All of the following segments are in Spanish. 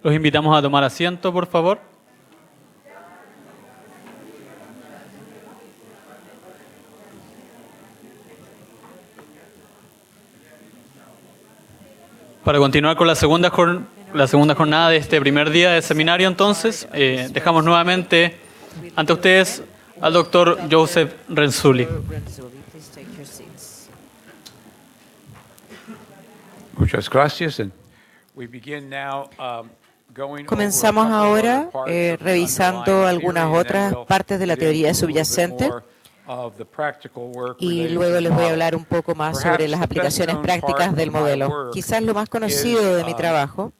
Los invitamos a tomar asiento, por favor. Para continuar con la segunda jornada de este primer día de seminario, entonces, dejamos nuevamente ante ustedes al doctor Joseph Renzulli. Muchas gracias. Comenzamos ahora revisando algunas otras partes de la teoría subyacente y luego les voy a hablar un poco más sobre las aplicaciones prácticas del modelo. Quizás lo más conocido de mi trabajo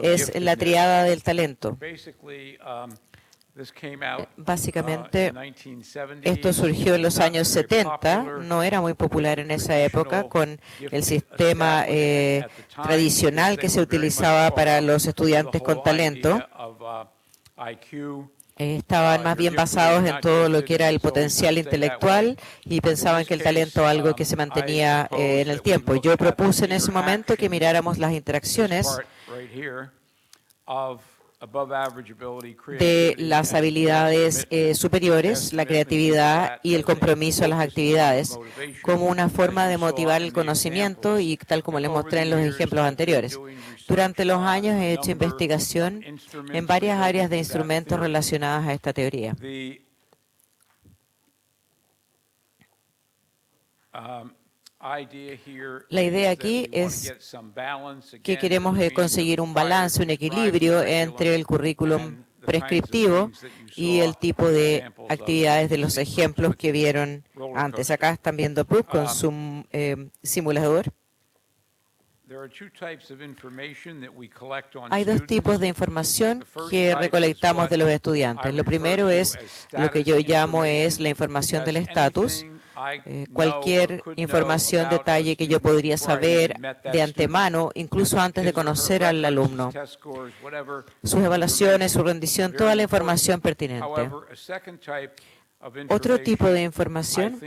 es la triada del talento. Básicamente, esto surgió en los años 70, no era muy popular en esa época con el sistema tradicional que se utilizaba para los estudiantes con talento. Estaban más bien basados en todo lo que era el potencial intelectual y pensaban que el talento era algo que se mantenía en el tiempo. Yo propuse en ese momento que miráramos las interacciones de las habilidades superiores, la creatividad y el compromiso a las actividades, como una forma de motivar el conocimiento y tal como les mostré en los ejemplos anteriores. Durante los años he hecho investigación en varias áreas de instrumentos relacionadas a esta teoría. La idea aquí es que queremos conseguir un balance, un equilibrio entre el currículum prescriptivo y el tipo de actividades de los ejemplos que vieron antes. Acá están viendo Proof con su simulador. Hay dos tipos de información que recolectamos de los estudiantes. Lo primero es lo que yo llamo es la información del estatus. Cualquier información, detalle que yo podría saber de antemano, incluso antes de conocer al alumno. Sus evaluaciones, su rendición, toda la información pertinente. Otro tipo de información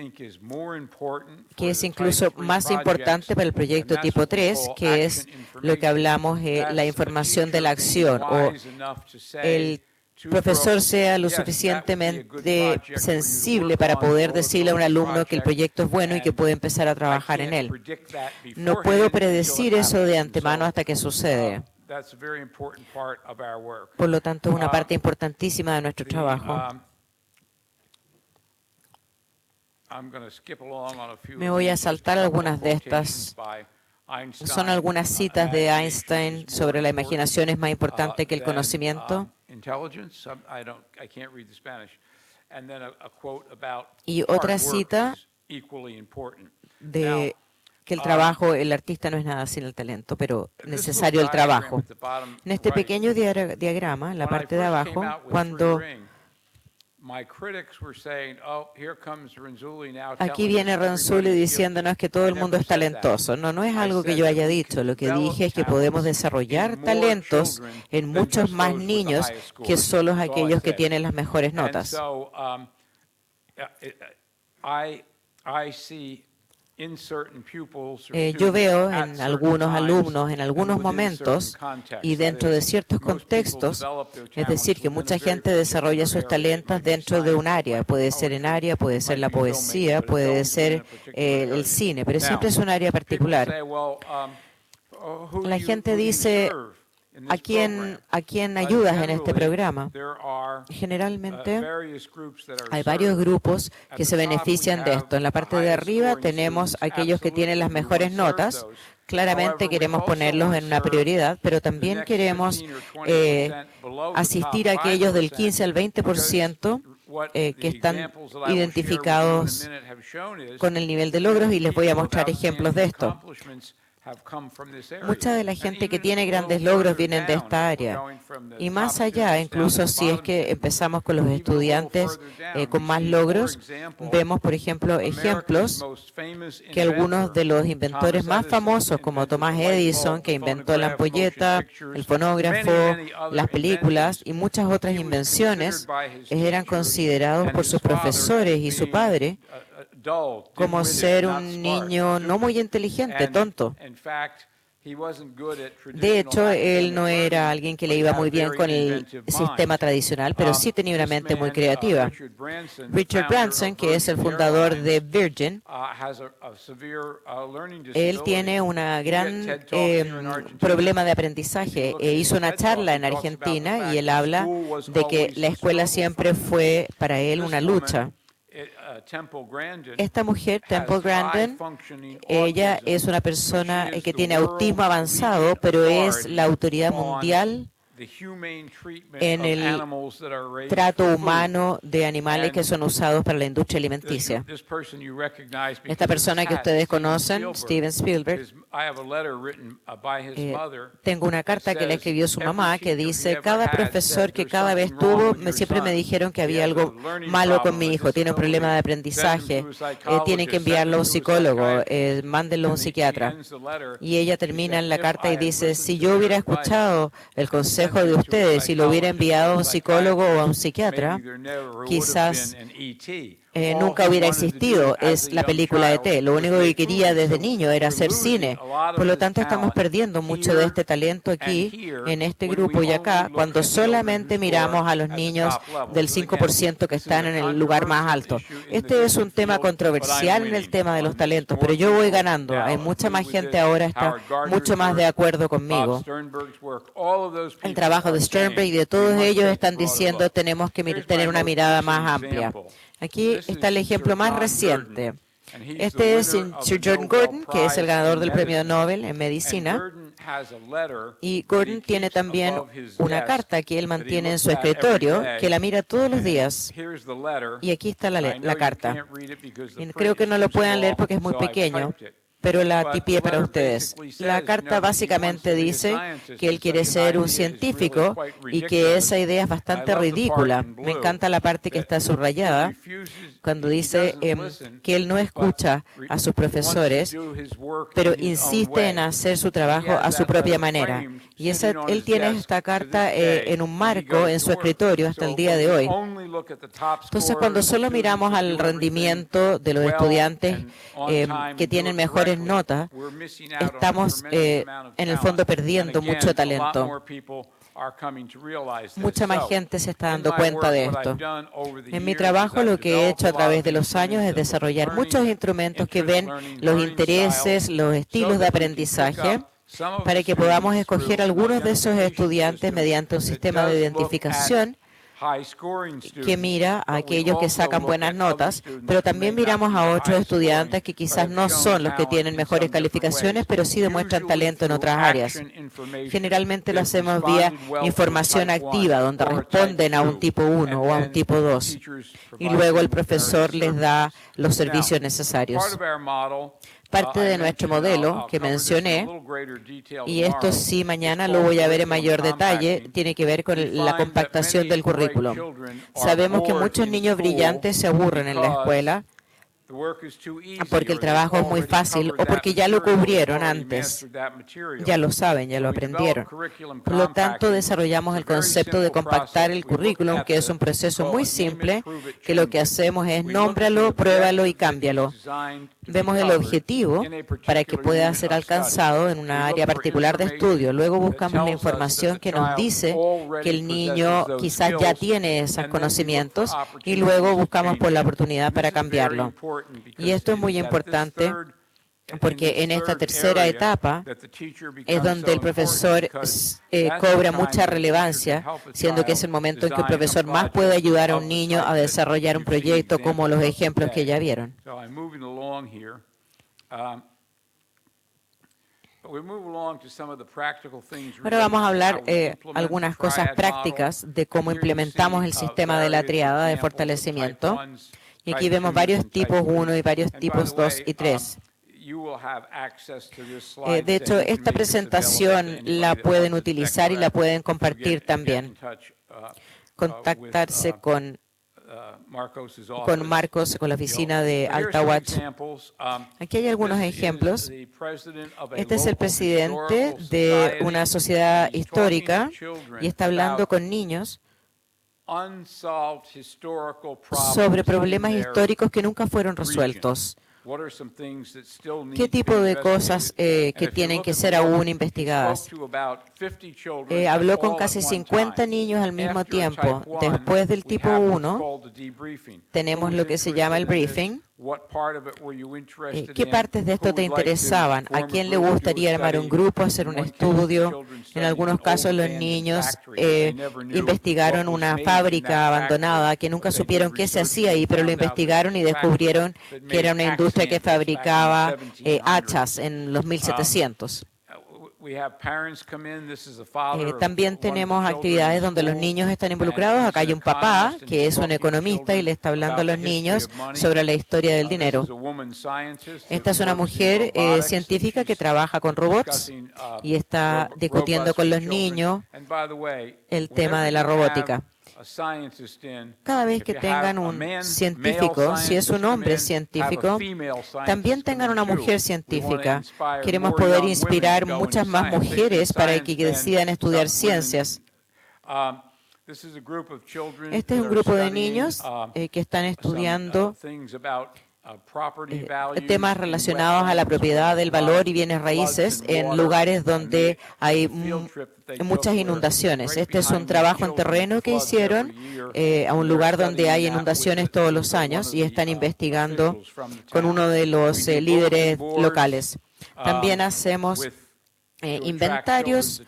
que es incluso más importante para el proyecto tipo 3, que es lo que hablamos de la información de la acción, o el profesor sea lo suficientemente sensible para poder decirle a un alumno que el proyecto es bueno y que puede empezar a trabajar en él. No puedo predecir eso de antemano hasta que sucede. Por lo tanto, es una parte importantísima de nuestro trabajo. Me voy a saltar algunas de estas. Son algunas citas de Einstein sobre la imaginación es más importante que el conocimiento. Y otra cita de que el trabajo, el artista no es nada sin el talento, pero necesario el trabajo. En este pequeño diagrama, en la parte de abajo, cuando aquí viene Renzulli diciéndonos que todo el mundo es talentoso. No, no es algo que yo haya dicho. Lo que dije es que podemos desarrollar talentos en muchos más niños que solo aquellos que tienen las mejores notas. Yo veo en algunos alumnos, en algunos momentos y dentro de ciertos contextos, es decir, que mucha gente desarrolla sus talentos dentro de un área. Puede ser en área, puede ser la poesía, puede ser el cine, pero siempre es un área particular. La gente dice, ¿a quién ayudas en este programa? Generalmente hay varios grupos que se benefician de esto. En la parte de arriba tenemos aquellos que tienen las mejores notas. Claramente queremos ponerlos en una prioridad, pero también queremos asistir a aquellos del 15 al 20% que están identificados con el nivel de logros y les voy a mostrar ejemplos de esto. Mucha de la gente que tiene grandes logros vienen de esta área. Y más allá, incluso si es que empezamos con los estudiantes con más logros, vemos, por ejemplo, ejemplos que algunos de los inventores más famosos, como Thomas Edison, que inventó la ampolleta, el fonógrafo, las películas y muchas otras invenciones, eran considerados por sus profesores y su padre como ser un niño no muy inteligente, tonto. De hecho, él no era alguien que le iba muy bien con el sistema tradicional, pero sí tenía una mente muy creativa. Richard Branson, que es el fundador de Virgin, él tiene un gran problema de aprendizaje. Hizo una charla en Argentina y él habla de que la escuela siempre fue para él una lucha. Esta mujer, Temple Grandin, ella es una persona que tiene autismo avanzado, pero es la autoridad mundial en el trato humano de animales que son usados para la industria alimenticia. Esta persona que ustedes conocen, Steven Spielberg, tengo una carta que le escribió su mamá que dice: cada profesor que cada vez tuvo, siempre me dijeron que había algo malo con mi hijo, tiene un problema de aprendizaje, tienen que enviarlo a un psicólogo, mándenlo a un psiquiatra. Y ella termina en la carta y dice: si yo hubiera escuchado el consejo de ustedes y lo hubiera enviado a un psicólogo o a un psiquiatra, quizás nunca hubiera existido la película E.T. Lo único que quería desde niño era hacer cine. Por lo tanto, estamos perdiendo mucho de este talento aquí, en este grupo y acá, cuando solamente miramos a los niños del 5% que están en el lugar más alto. Este es un tema controversial en el tema de los talentos, pero yo voy ganando. Hay mucha más gente ahora está mucho más de acuerdo conmigo. El trabajo de Sternberg y de todos ellos están diciendo tenemos que tener una mirada más amplia. Aquí está el ejemplo más reciente. Este es Sir Jordan Gordon, que es el ganador del premio Nobel en medicina. Y Gordon tiene también una carta que él mantiene en su escritorio, que la mira todos los días. Y aquí está la carta. Y creo que no lo puedan leer porque es muy pequeño, pero la tipié para ustedes. La carta básicamente dice que él quiere ser un científico y que esa idea es bastante ridícula. Me encanta la parte que está subrayada, cuando dice que él no escucha a sus profesores, pero insiste en hacer su trabajo a su propia manera. Y él tiene esta carta en un marco en su escritorio hasta el día de hoy. Entonces, cuando solo miramos al rendimiento de los estudiantes que tienen mejores notas, estamos en el fondo perdiendo mucho talento. Mucha más gente se está dando cuenta de esto. En mi trabajo, lo que he hecho a través de los años es desarrollar muchos instrumentos que ven los intereses, los estilos de aprendizaje, para que podamos escoger algunos de esos estudiantes mediante un sistema de identificación que mira a aquellos que sacan buenas notas, pero también miramos a otros estudiantes que quizás no son los que tienen mejores calificaciones, pero sí demuestran talento en otras áreas. Generalmente lo hacemos vía información activa, donde responden a un tipo 1 o a un tipo 2, y luego el profesor les da los servicios necesarios. Parte de nuestro modelo que mencioné, y esto sí mañana lo voy a ver en mayor detalle, tiene que ver con la compactación del currículum. Sabemos que muchos niños brillantes se aburren en la escuela porque el trabajo es muy fácil o porque ya lo cubrieron antes, ya lo saben, ya lo aprendieron. Por lo tanto, desarrollamos el concepto de compactar el currículum, que es un proceso muy simple, que lo que hacemos es nómbralo, pruébalo y cámbialo. Vemos el objetivo para que pueda ser alcanzado en una área particular de estudio. Luego buscamos la información que nos dice que el niño quizás ya tiene esos conocimientos y luego buscamos por la oportunidad para cambiarlo. Y esto es muy importante porque en esta tercera etapa es donde el profesor cobra mucha relevancia, siendo que es el momento en que el profesor más puede ayudar a un niño a desarrollar un proyecto como los ejemplos que ya vieron. Ahora vamos a hablar algunas cosas prácticas de cómo implementamos el sistema de la triada de fortalecimiento. Y aquí vemos varios tipos 1 y varios tipos 2 y 3. De hecho, esta presentación la pueden utilizar y la pueden compartir también. Contactarse con Marcos, con la oficina de AltaWatch. Aquí hay algunos ejemplos. Este es el presidente de una sociedad histórica y está hablando con niños sobre problemas históricos que nunca fueron resueltos ¿Qué tipo de cosas que tienen que ser aún investigadas? Habló con casi 50 niños al mismo tiempo. Después del tipo 1, tenemos lo que se llama el briefing. ¿Qué partes de esto te interesaban? ¿A quién le gustaría armar un grupo, hacer un estudio? En algunos casos los niños investigaron una fábrica abandonada que nunca supieron qué se hacía ahí, pero lo investigaron y descubrieron que era una industria que fabricaba hachas en los 1700. También tenemos actividades donde los niños están involucrados. Acá hay un papá que es un economista y le está hablando a los niños sobre la historia del dinero. Esta es una mujer científica que trabaja con robots y está discutiendo con los niños el tema de la robótica. Cada vez que tengan un científico, si es un hombre científico, también tengan una mujer científica. Queremos poder inspirar muchas más mujeres para que decidan estudiar ciencias. Este es un grupo de niños que están estudiando temas relacionados a la propiedad del valor y bienes raíces en lugares donde hay muchas inundaciones. Este es un trabajo en terreno que hicieron a un lugar donde hay inundaciones todos los años y están investigando con uno de los líderes locales. También hacemos inventarios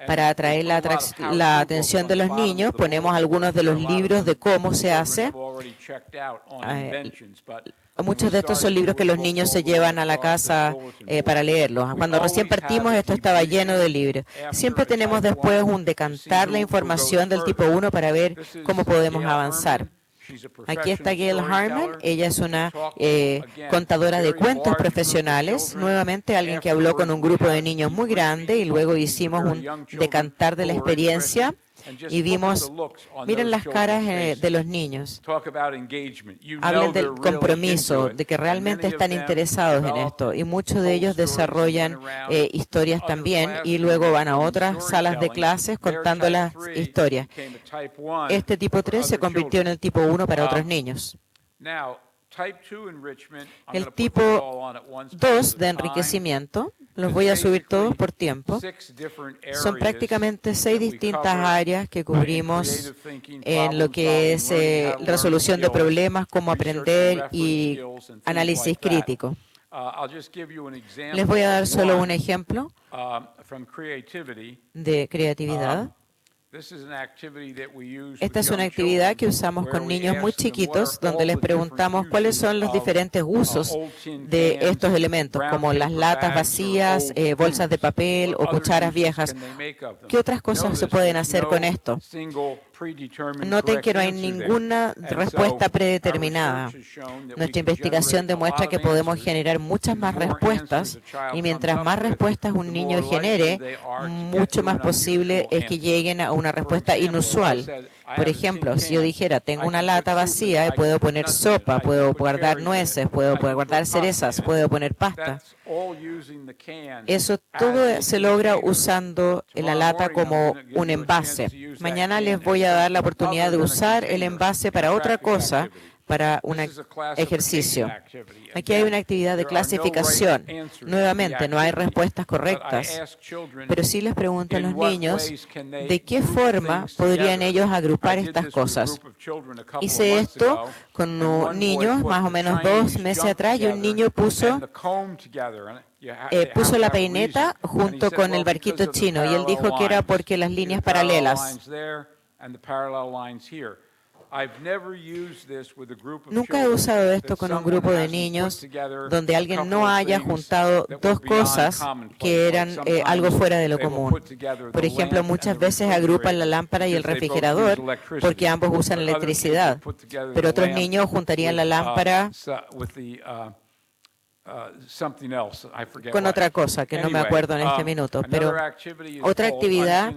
para atraer la atención de los niños. Ponemos algunos de los libros de cómo se hace. Muchos de estos son libros que los niños se llevan a la casa para leerlos. Cuando recién partimos, esto estaba lleno de libros. Siempre tenemos después un decantar la información del tipo 1 para ver cómo podemos avanzar. Aquí está Gail Harmon. Ella es una contadora de cuentos profesionales. Nuevamente, alguien que habló con un grupo de niños muy grande y luego hicimos un decantar de la experiencia. Y vimos, miren las caras de los niños. Hablan del compromiso, de que realmente están interesados en esto. Y muchos de ellos desarrollan historias también y luego van a otras salas de clases contando las historias. Este tipo 3 se convirtió en el tipo 1 para otros niños. El tipo 2 de enriquecimiento, los voy a subir todos por tiempo, son prácticamente 6 distintas áreas que cubrimos en lo que es resolución de problemas, cómo aprender y análisis crítico. Les voy a dar solo un ejemplo de creatividad. Esta es una actividad que usamos con niños muy chiquitos, donde les preguntamos cuáles son los diferentes usos de estos elementos, como las latas vacías, bolsas de papel o cucharas viejas. ¿Qué otras cosas se pueden hacer con esto? Noten que no hay ninguna respuesta predeterminada. Nuestra investigación demuestra que podemos generar muchas más respuestas y mientras más respuestas un niño genere, mucho más posible es que lleguen a una respuesta inusual. Por ejemplo, si yo dijera, tengo una lata vacía y puedo poner sopa, puedo guardar nueces, puedo guardar cerezas, puedo poner pasta. Eso todo se logra usando la lata como un envase. Mañana les voy a dar la oportunidad de usar el envase para otra cosa, para un ejercicio. Aquí hay una actividad de clasificación. Nuevamente, no hay respuestas correctas, pero sí les pregunto a los niños de qué forma podrían ellos agrupar estas cosas. Hice esto con niños más o menos 2 meses atrás y un niño puso la peineta junto con el barquito chino y él dijo que era porque las líneas paralelas. Nunca he usado esto con un grupo de niños donde alguien no haya juntado dos cosas que eran algo fuera de lo común. Por ejemplo, muchas veces agrupan la lámpara y el refrigerador porque ambos usan electricidad, pero otros niños juntarían la lámpara con otra cosa que no me acuerdo en este minuto, pero otra actividad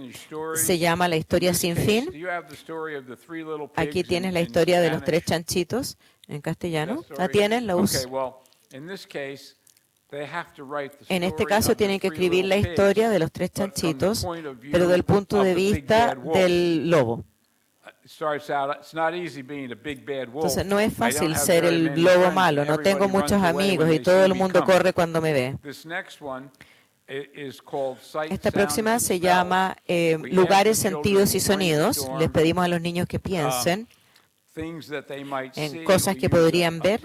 se llama la historia sin fin. Aquí tienes la historia de los 3 chanchitos en castellano. ¿La tienen? ¿La usan? En este caso tienen que escribir la historia de los 3 chanchitos, pero del punto de vista del lobo. Entonces no es fácil ser el lobo malo, no tengo muchos amigos y todo el mundo corre cuando me ve. Esta próxima se llama lugares, sentidos y sonidos. Les pedimos a los niños que piensen en cosas que podrían ver.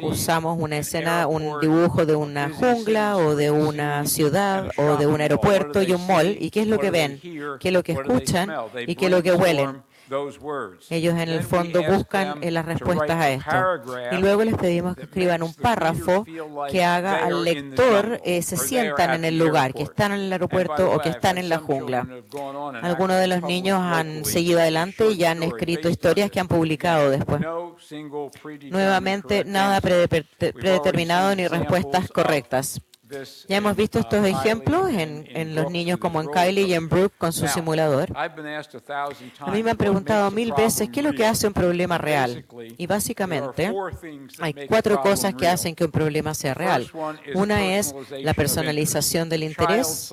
Usamos una escena, un dibujo de una jungla o de una ciudad o de un aeropuerto y un mall. ¿Y qué es lo que ven? ¿Qué es lo que escuchan? ¿Y qué es lo que huelen? Ellos en el fondo buscan las respuestas a esto. Y luego les pedimos que escriban un párrafo que haga al lector se sientan en el lugar, que están en el aeropuerto o que están en la jungla. Algunos de los niños han seguido adelante y han escrito historias que han publicado después. Nuevamente, nada predeterminado ni respuestas correctas. Ya hemos visto estos ejemplos en los niños como en Kylie y en Brooke con su simulador. A mí me han preguntado 1000 veces qué es lo que hace un problema real. Y básicamente hay 4 cosas que hacen que un problema sea real. Una es la personalización del interés.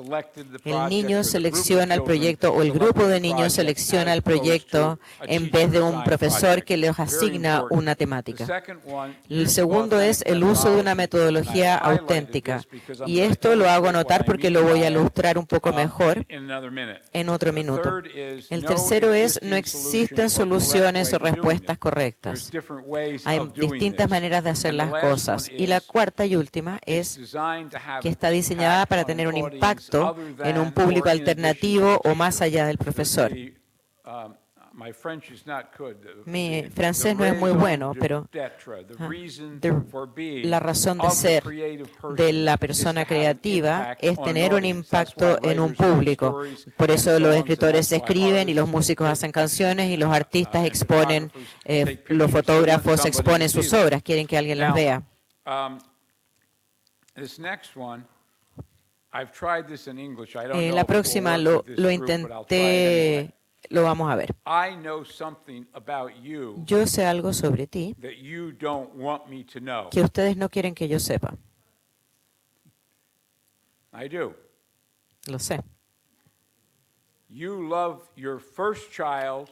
El niño selecciona el proyecto o el grupo de niños selecciona el proyecto en vez de un profesor que les asigna una temática. El segundo es el uso de una metodología auténtica. Y esto lo hago notar porque lo voy a ilustrar un poco mejor en otro minuto. El tercero es no existen soluciones o respuestas correctas. Hay distintas maneras de hacer las cosas. Y la cuarta y última es que está diseñada para tener un impacto en un público alternativo o más allá del profesor. Mi francés no es muy bueno, pero la razón de ser de la persona creativa es tener un impacto en un público. Por eso los escritores escriben y los músicos hacen canciones y los artistas exponen, los fotógrafos exponen sus obras, quieren que alguien las vea. La próxima lo intenté. Lo vamos a ver. Yo sé algo sobre ti que ustedes no quieren que yo sepa. Lo sé.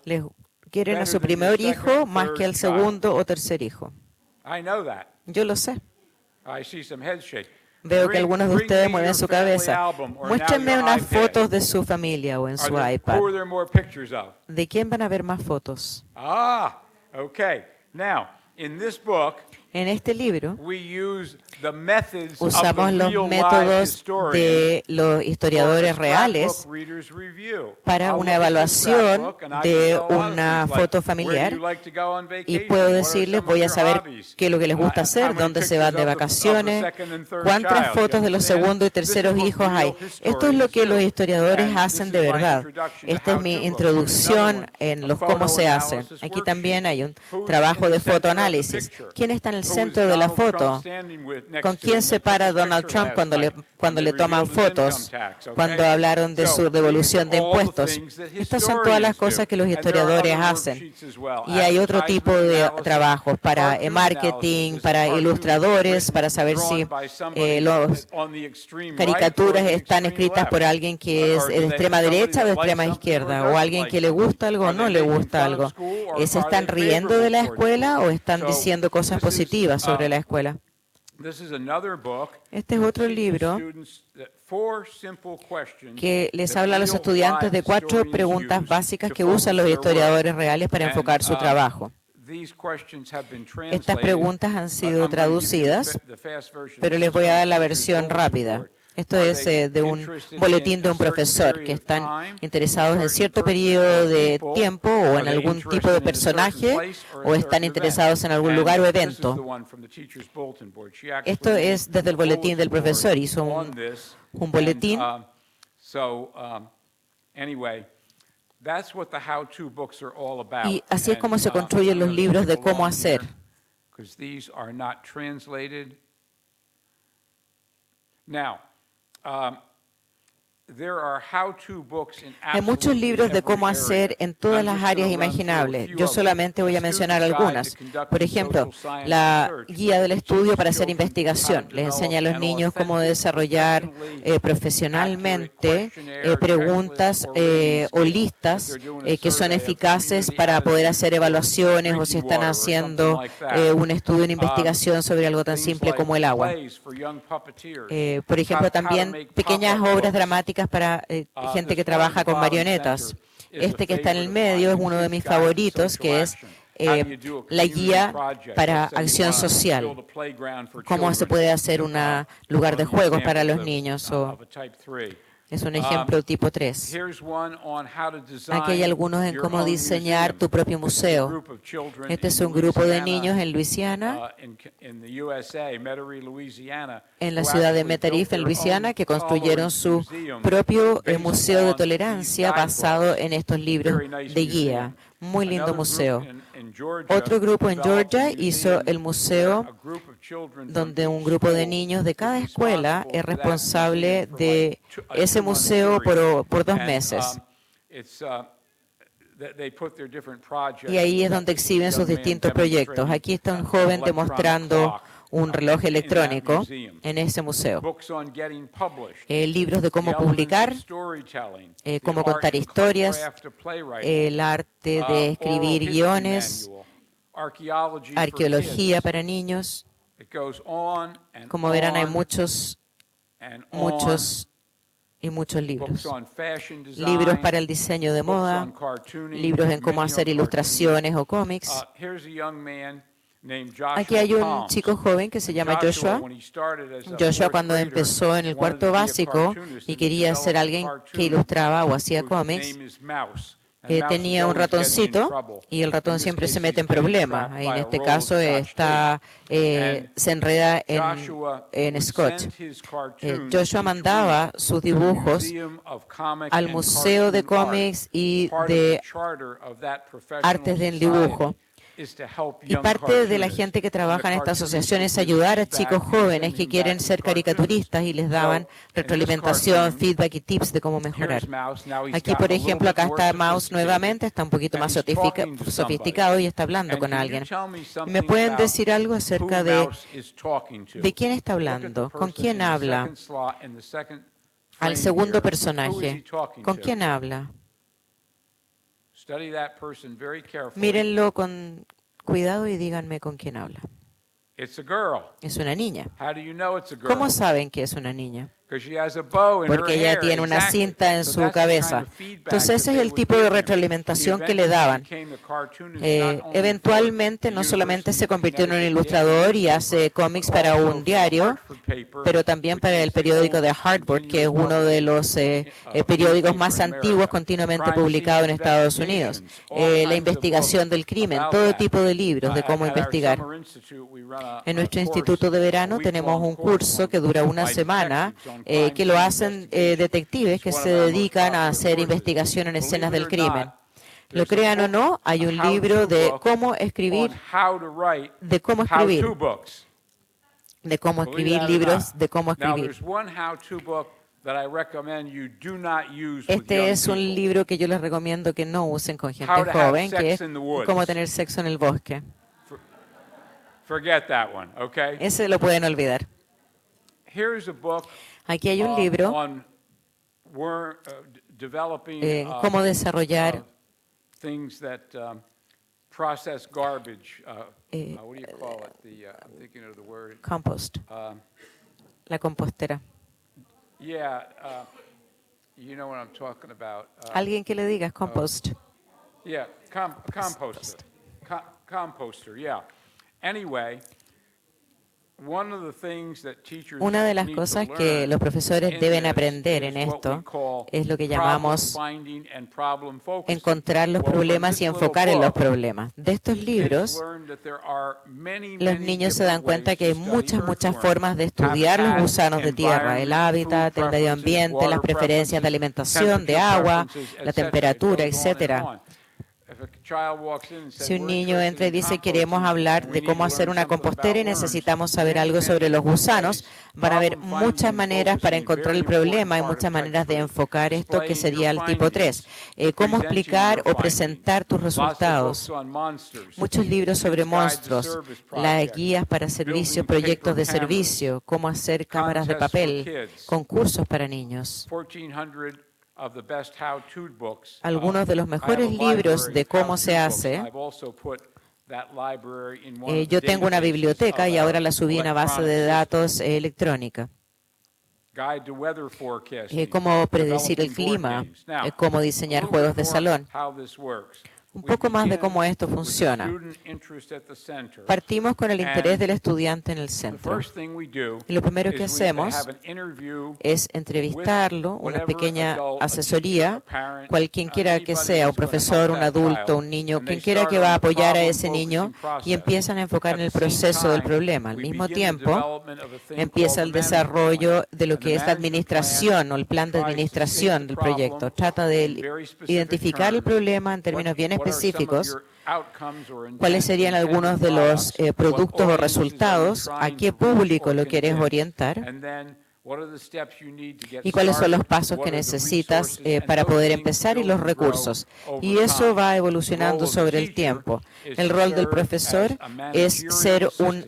Les quieren a su primer hijo más que al segundo o tercer hijo. Yo lo sé. Veo que algunos de ustedes mueven su cabeza. Muéstrenme unas fotos de su familia o en su iPad. ¿De quién van a ver más fotos? En este libro usamos los métodos de los historiadores reales para una evaluación de una foto familiar y puedo decirles, voy a saber qué es lo que les gusta hacer, dónde se van de vacaciones, cuántas fotos de los segundos y terceros hijos hay. Esto es lo que los historiadores hacen de verdad. Esta es mi introducción en los cómo se hace. Aquí también hay un trabajo de fotoanálisis. ¿Quién está en el centro de la foto? ¿Con quién se para Donald Trump cuando le toman fotos? Cuando hablaron de su devolución de impuestos. Estas son todas las cosas que los historiadores hacen. Y hay otro tipo de trabajos para marketing, para ilustradores, para saber si las caricaturas están escritas por alguien que es de extrema derecha o de extrema izquierda, o alguien que le gusta algo o no le gusta algo. ¿Se están riendo de la escuela o están diciendo cosas positivas sobre la escuela? Este es otro libro que les habla a los estudiantes de 4 preguntas básicas que usan los historiadores reales para enfocar su trabajo. Estas preguntas han sido traducidas, pero les voy a dar la versión rápida. Esto es de un boletín de un profesor que están interesados en cierto periodo de tiempo o en algún tipo de personaje o están interesados en algún lugar o evento. Esto es desde el boletín del profesor. Hizo un boletín. Y así es como se construyen los libros de cómo hacer. Hay muchos libros de cómo hacer en todas las áreas imaginables. Yo solamente voy a mencionar algunas. Por ejemplo, la guía del estudio para hacer investigación. Les enseña a los niños cómo desarrollar profesionalmente preguntas o listas que son eficaces para poder hacer evaluaciones o si están haciendo un estudio, una investigación sobre algo tan simple como el agua. Por ejemplo, también pequeñas obras dramáticas para gente que trabaja con marionetas. Este que está en el medio es uno de mis favoritos, que es la guía para acción social. Cómo se puede hacer un lugar de juegos para los niños. Es un ejemplo tipo 3. Aquí hay algunos en cómo diseñar tu propio museo. Este es un grupo de niños en Luisiana, en la ciudad de Metairie, en Luisiana, que construyeron su propio museo de tolerancia basado en estos libros de guía. Muy lindo museo. Otro grupo en Georgia hizo el museo donde un grupo de niños de cada escuela es responsable de ese museo por 2 meses. Y ahí es donde exhiben sus distintos proyectos. Aquí está un joven demostrando un reloj electrónico en ese museo. Libros de cómo publicar, cómo contar historias, el arte de escribir guiones, arqueología para niños. Como verán, hay muchos libros. Libros para el diseño de moda, libros en cómo hacer ilustraciones o cómics. Aquí hay un chico joven que se llama Joshua. Joshua, cuando empezó en el cuarto básico y quería ser alguien que ilustraba o hacía cómics, tenía un ratoncito y el ratón siempre se mete en problemas. Y en este caso se enreda en scotch. Joshua mandaba sus dibujos al Museo de Cómics y de Artes del Dibujo. Y parte de la gente que trabaja en esta asociación es ayudar a chicos jóvenes que quieren ser caricaturistas y les daban retroalimentación, feedback y tips de cómo mejorar. Aquí, por ejemplo, acá está Mouse nuevamente, está un poquito más sofisticado y está hablando con alguien. ¿Me pueden decir algo acerca de quién está hablando? ¿Con quién habla? Al segundo personaje. ¿Con quién habla? Mírenlo con cuidado y díganme con quién habla. Es una niña. ¿Cómo saben que es una niña? Porque ella tiene una cinta en su cabeza. Entonces ese es el tipo de retroalimentación que le daban. Eventualmente no solamente se convirtió en un ilustrador y hace cómics para un diario, pero también para el periódico de Harvard, que es uno de los periódicos más antiguos continuamente publicado en Estados Unidos. La investigación del crimen, todo tipo de libros de cómo investigar. En nuestro instituto de verano tenemos un curso que dura una semana que lo hacen detectives que se dedican a hacer investigación en escenas del crimen. Lo crean o no, hay un libro de cómo escribir, libros de cómo escribir. Este es un libro que yo les recomiendo que no usen con gente joven, que es cómo tener sexo en el bosque. Ese lo pueden olvidar. Aquí hay un libro cómo desarrollar compost, la compostera. Alguien que le diga compost. Composter, yeah. Anyway, una de las cosas que los profesores deben aprender en esto es lo que llamamos encontrar los problemas y enfocar en los problemas. De estos libros, los niños se dan cuenta que hay muchas formas de estudiar los gusanos de tierra, el hábitat, el medio ambiente, las preferencias de alimentación, de agua, la temperatura, etcétera. Si un niño entra y dice queremos hablar de cómo hacer una compostera y necesitamos saber algo sobre los gusanos, van a haber muchas maneras para encontrar el problema y muchas maneras de enfocar esto, que sería el tipo 3. Cómo explicar o presentar tus resultados. Muchos libros sobre monstruos, las guías para servicios, proyectos de servicio, cómo hacer cámaras de papel, concursos para niños. Algunos de los mejores libros de cómo se hace. Yo tengo una biblioteca y ahora la subí a una base de datos electrónica. Cómo predecir el clima, cómo diseñar juegos de salón. Un poco más de cómo esto funciona. Partimos con el interés del estudiante en el centro. Y lo primero que hacemos es entrevistarlo, una pequeña asesoría, quien quiera que sea, un profesor, un adulto, un niño, quien quiera que va a apoyar a ese niño, y empiezan a enfocar en el proceso del problema. Al mismo tiempo, empieza el desarrollo de lo que es la administración o el plan de administración del proyecto. Trata de identificar el problema en términos bien específicos, cuáles serían algunos de los productos o resultados, a qué público lo quieres orientar y cuáles son los pasos que necesitas para poder empezar y los recursos. Y eso va evolucionando sobre el tiempo. El rol del profesor es ser un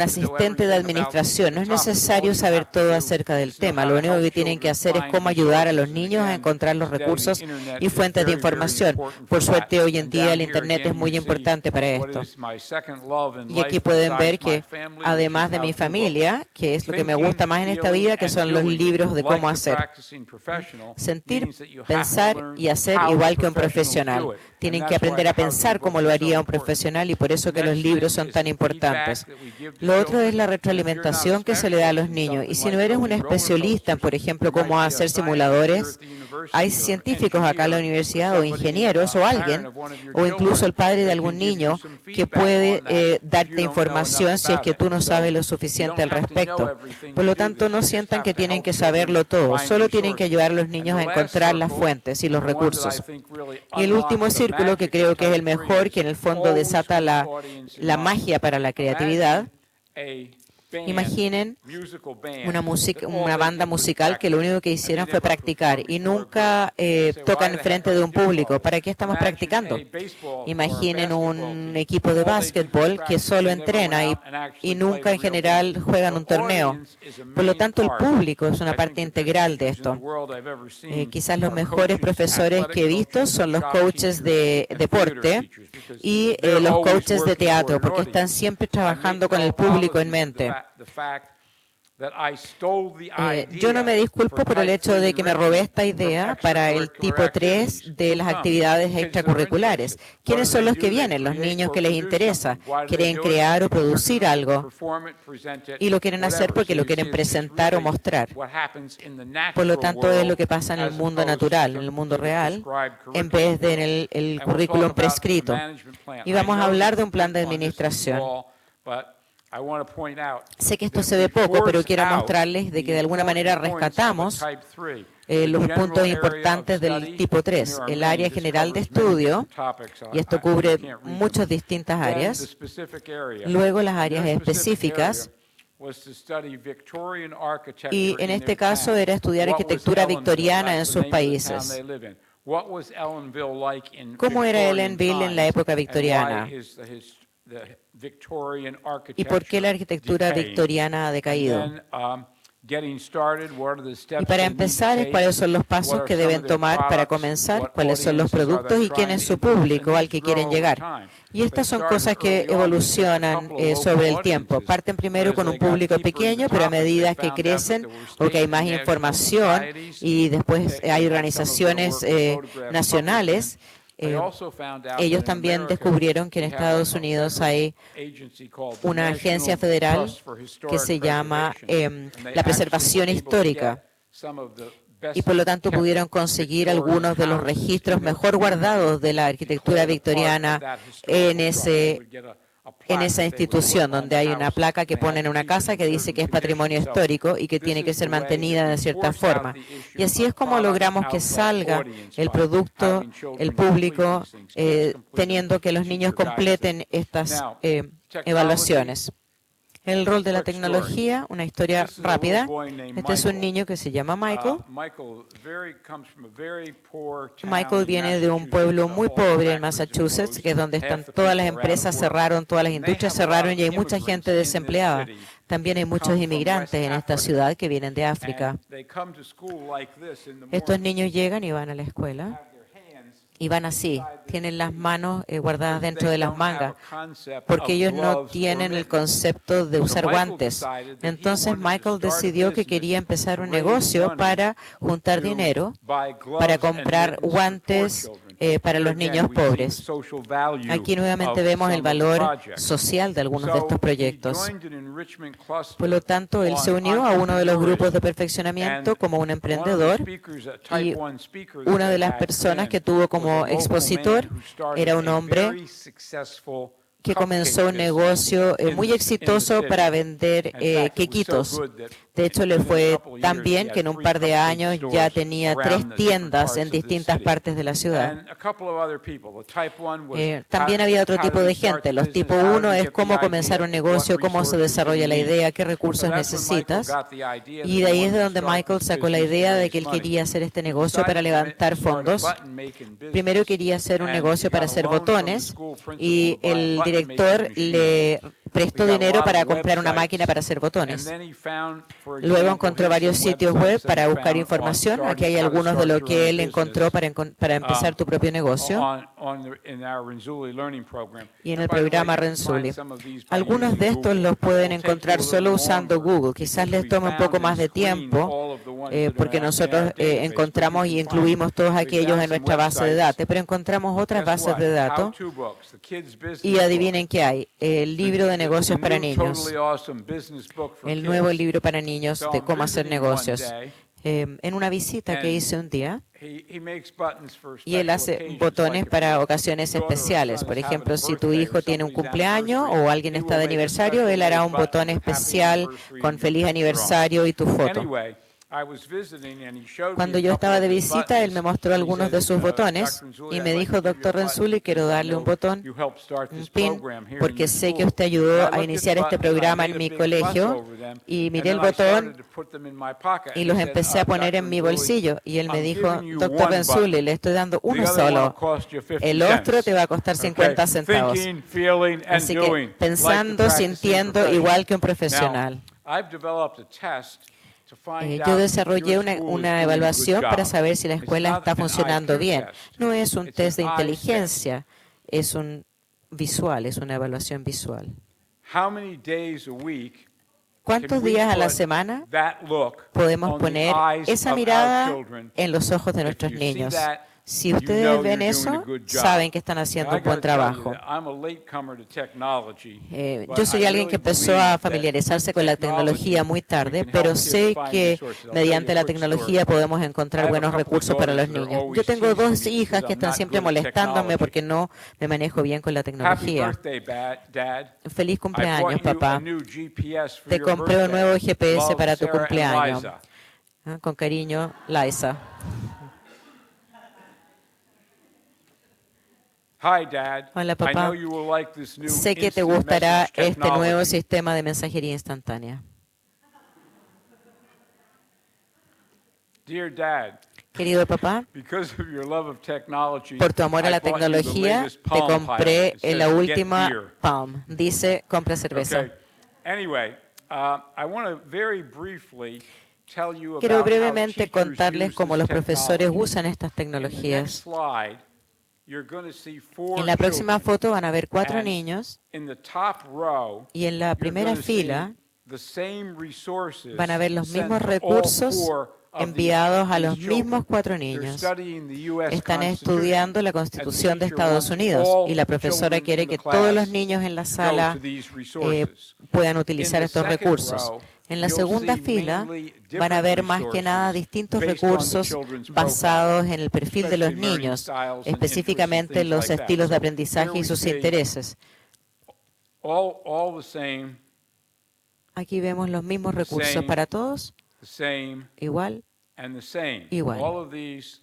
asistente de administración. No es necesario saber todo acerca del tema. Lo único que tienen que hacer es cómo ayudar a los niños a encontrar los recursos y fuentes de información. Por suerte, hoy en día el Internet es muy importante para esto. Y aquí pueden ver que, además de mi familia, que es lo que me gusta más en esta vida, que son los libros de cómo hacer. Sentir, pensar y hacer igual que un profesional. Tienen que aprender a pensar como lo haría un profesional y por eso que los libros son tan importantes. Lo otro es la retroalimentación que se le da a los niños. Y si no eres un especialista en, por ejemplo, cómo hacer simuladores, hay científicos acá en la universidad o ingenieros o alguien, o incluso el padre de algún niño que puede darte información si es que tú no sabes lo suficiente al respecto. Por lo tanto, no sientan que tienen que saberlo todo, solo tienen que ayudar a los niños a encontrar las fuentes y los recursos. Y el último círculo, que creo que es el mejor, que en el fondo desata la magia para la creatividad. Imaginen una banda musical que lo único que hicieron fue practicar y nunca tocan enfrente de un público. ¿Para qué estamos practicando? Imaginen un equipo de básquetbol que solo entrena y nunca en general juegan un torneo. Por lo tanto, el público es una parte integral de esto. Quizás los mejores profesores que he visto son los coaches de deporte y los coaches de teatro, porque están siempre trabajando con el público en mente. Yo no me disculpo por el hecho de que me robé esta idea para el tipo 3 de las actividades extracurriculares. ¿Quiénes son los que vienen? Los niños que les interesa, quieren crear o producir algo y lo quieren hacer porque lo quieren presentar o mostrar. Por lo tanto, es lo que pasa en el mundo natural, en el mundo real, en vez de en el currículum prescrito. Y vamos a hablar de un plan de administración. Sé que esto se ve poco, pero quiero mostrarles de que de alguna manera rescatamos los puntos importantes del tipo 3. El área general de estudio, y esto cubre muchas distintas áreas. Luego las áreas específicas. Y en este caso era estudiar arquitectura victoriana en sus países. ¿Cómo era Ellenville en la época victoriana? ¿Y por qué la arquitectura victoriana ha decaído? Y para empezar, ¿cuáles son los pasos que deben tomar para comenzar? ¿Cuáles son los productos y quién es su público al que quieren llegar? Y estas son cosas que evolucionan sobre el tiempo. Parten primero con un público pequeño, pero a medida que crecen o que hay más información y después hay organizaciones nacionales, ellos también descubrieron que en Estados Unidos hay una agencia federal que se llama la preservación histórica y por lo tanto pudieron conseguir algunos de los registros mejor guardados de la arquitectura victoriana en ese en esa institución, donde hay una placa que pone en una casa que dice que es patrimonio histórico y que tiene que ser mantenida de cierta forma. Y así es como logramos que salga el producto, el público, teniendo que los niños completen estas evaluaciones. El rol de la tecnología, una historia rápida. Este es un niño que se llama Michael. Michael viene de un pueblo muy pobre en Massachusetts, que es donde están todas las empresas cerraron, todas las industrias cerraron y hay mucha gente desempleada. También hay muchos inmigrantes en esta ciudad que vienen de África. Estos niños llegan y van a la escuela. Y van así, tienen las manos guardadas dentro de las mangas, porque ellos no tienen el concepto de usar guantes. Entonces Michael decidió que quería empezar un negocio para juntar dinero, para comprar guantes para los niños pobres. Aquí nuevamente vemos el valor social de algunos de estos proyectos. Por lo tanto, él se unió a uno de los grupos de perfeccionamiento como un emprendedor y una de las personas que tuvo como expositor era un hombre que comenzó un negocio muy exitoso para vender quequitos. De hecho, le fue tan bien que en un par de años ya tenía 3 tiendas en distintas partes de la ciudad. También había otro tipo de gente. Los tipo 1 es cómo comenzar un negocio, cómo se desarrolla la idea, qué recursos necesitas. Y de ahí es de donde Michael sacó la idea de que él quería hacer este negocio para levantar fondos. Primero quería hacer un negocio para hacer botones y el director le prestó dinero para comprar una máquina para hacer botones. Luego encontró varios sitios web para buscar información. Aquí hay algunos de lo que él encontró para empezar tu propio negocio. Y en el programa Renzulli. Algunos de estos los pueden encontrar solo usando Google. Quizás les tome un poco más de tiempo, porque nosotros encontramos y incluimos todos aquellos en nuestra base de datos, pero encontramos otras bases de datos. Y adivinen qué hay. El libro de negocios para niños. El nuevo libro para niños de cómo hacer negocios. En una visita que hice un día, y él hace botones para ocasiones especiales. Por ejemplo, si tu hijo tiene un cumpleaños o alguien está de aniversario, él hará un botón especial con feliz aniversario y tu foto. Cuando yo estaba de visita, él me mostró algunos de sus botones y me dijo, Dr. Renzulli, quiero darle un botón, un pin, porque sé que usted ayudó a iniciar este programa en mi colegio. Y miré el botón y los empecé a poner en mi bolsillo. Y él me dijo, Dr. Renzulli, le estoy dando uno solo. El otro te va a costar 50 centavos. Así que pensando, sintiendo igual que un profesional. Yo desarrollé una evaluación para saber si la escuela está funcionando bien. No es un test de inteligencia, es un visual, es una evaluación visual. ¿Cuántos días a la semana podemos poner esa mirada en los ojos de nuestros niños? Si ustedes ven eso, saben que están haciendo un buen trabajo. Yo soy alguien que empezó a familiarizarse con la tecnología muy tarde, pero sé que mediante la tecnología podemos encontrar buenos recursos para los niños. Yo tengo 2 hijas que están siempre molestándome porque no me manejo bien con la tecnología. Feliz cumpleaños, papá. Te compré un nuevo GPS para tu cumpleaños. Con cariño, Liza. Hola, papá. Sé que te gustará este nuevo sistema de mensajería instantánea. Querido papá, por tu amor a la tecnología, te compré la última Palm. Dice, compra cerveza. Quiero brevemente contarles cómo los profesores usan estas tecnologías. En la próxima foto van a ver 4 niños y en la primera fila van a ver los mismos recursos enviados a los mismos 4 niños. Están estudiando la Constitución de Estados Unidos y la profesora quiere que todos los niños en la sala puedan utilizar estos recursos. En la segunda fila van a ver más que nada distintos recursos basados en el perfil de los niños, específicamente los estilos de aprendizaje y sus intereses. all the same, Aquí vemos los mismos recursos para todos, the same, igual. and the same. Igual. All of these,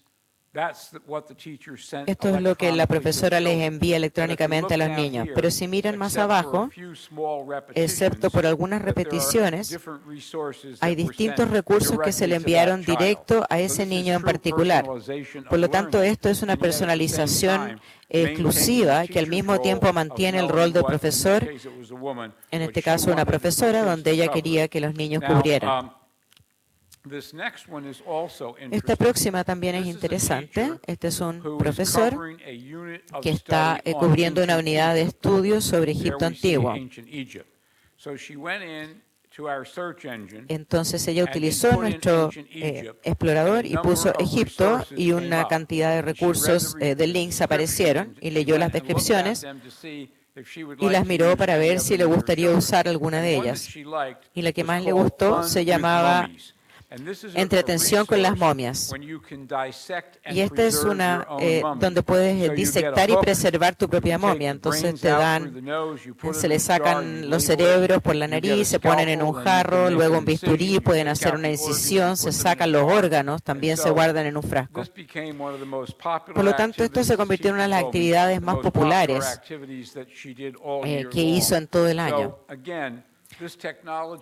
that's what the teacher sent Esto es lo que la electronically to the profesora les children. envía electrónicamente a los But if you look niños. down Pero here, si miran más except for a abajo, few small excepto por algunas repeticiones, hay distintos recursos que se le enviaron directo a ese niño en particular. Por lo tanto, esto es una personalización exclusiva que al mismo tiempo mantiene el rol del profesor, en este caso una profesora, donde ella quería que los niños cubrieran. Esta próxima también es interesante. Este es un profesor que está cubriendo una unidad de estudios sobre Egipto antiguo. Entonces ella utilizó nuestro explorador y puso Egipto y una cantidad de recursos de links aparecieron y leyó las descripciones y las miró para ver si le gustaría usar alguna de ellas. Y la que más le gustó se llamaba Entretención con las momias. Y esta es una donde puedes disectar y preservar tu propia momia. Entonces se le sacan los cerebros por la nariz, se ponen en un jarro, luego un bisturí, pueden hacer una incisión, se sacan los órganos, también se guardan en un frasco. Por lo tanto, esto se convirtió en una de las actividades más populares que hizo en todo el año.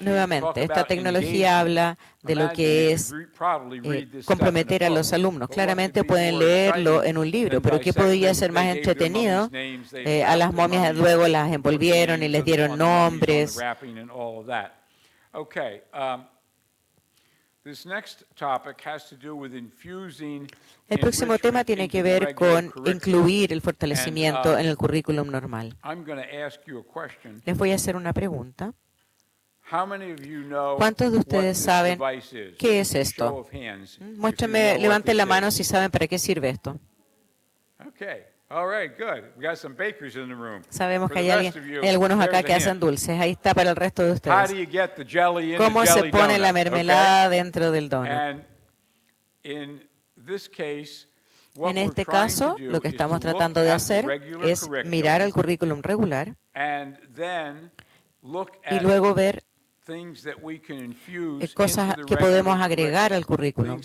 Nuevamente, esta tecnología habla de lo que es comprometer a los alumnos. Claramente pueden leerlo en un libro, pero ¿qué podría ser más entretenido? A las momias luego las envolvieron y les dieron nombres. El próximo tema tiene que ver con incluir el fortalecimiento en el currículum normal. Les voy a hacer una pregunta. ¿Cuántos de ustedes saben qué es esto? Muéstrenme, levanten la mano si saben para qué sirve esto. Sabemos que hay algunos acá que hacen dulces. Ahí está para el resto de ustedes. ¿Cómo se pone la mermelada dentro del donut? En este caso, lo que estamos tratando de hacer es mirar el currículum regular y luego ver cosas que podemos agregar al currículum,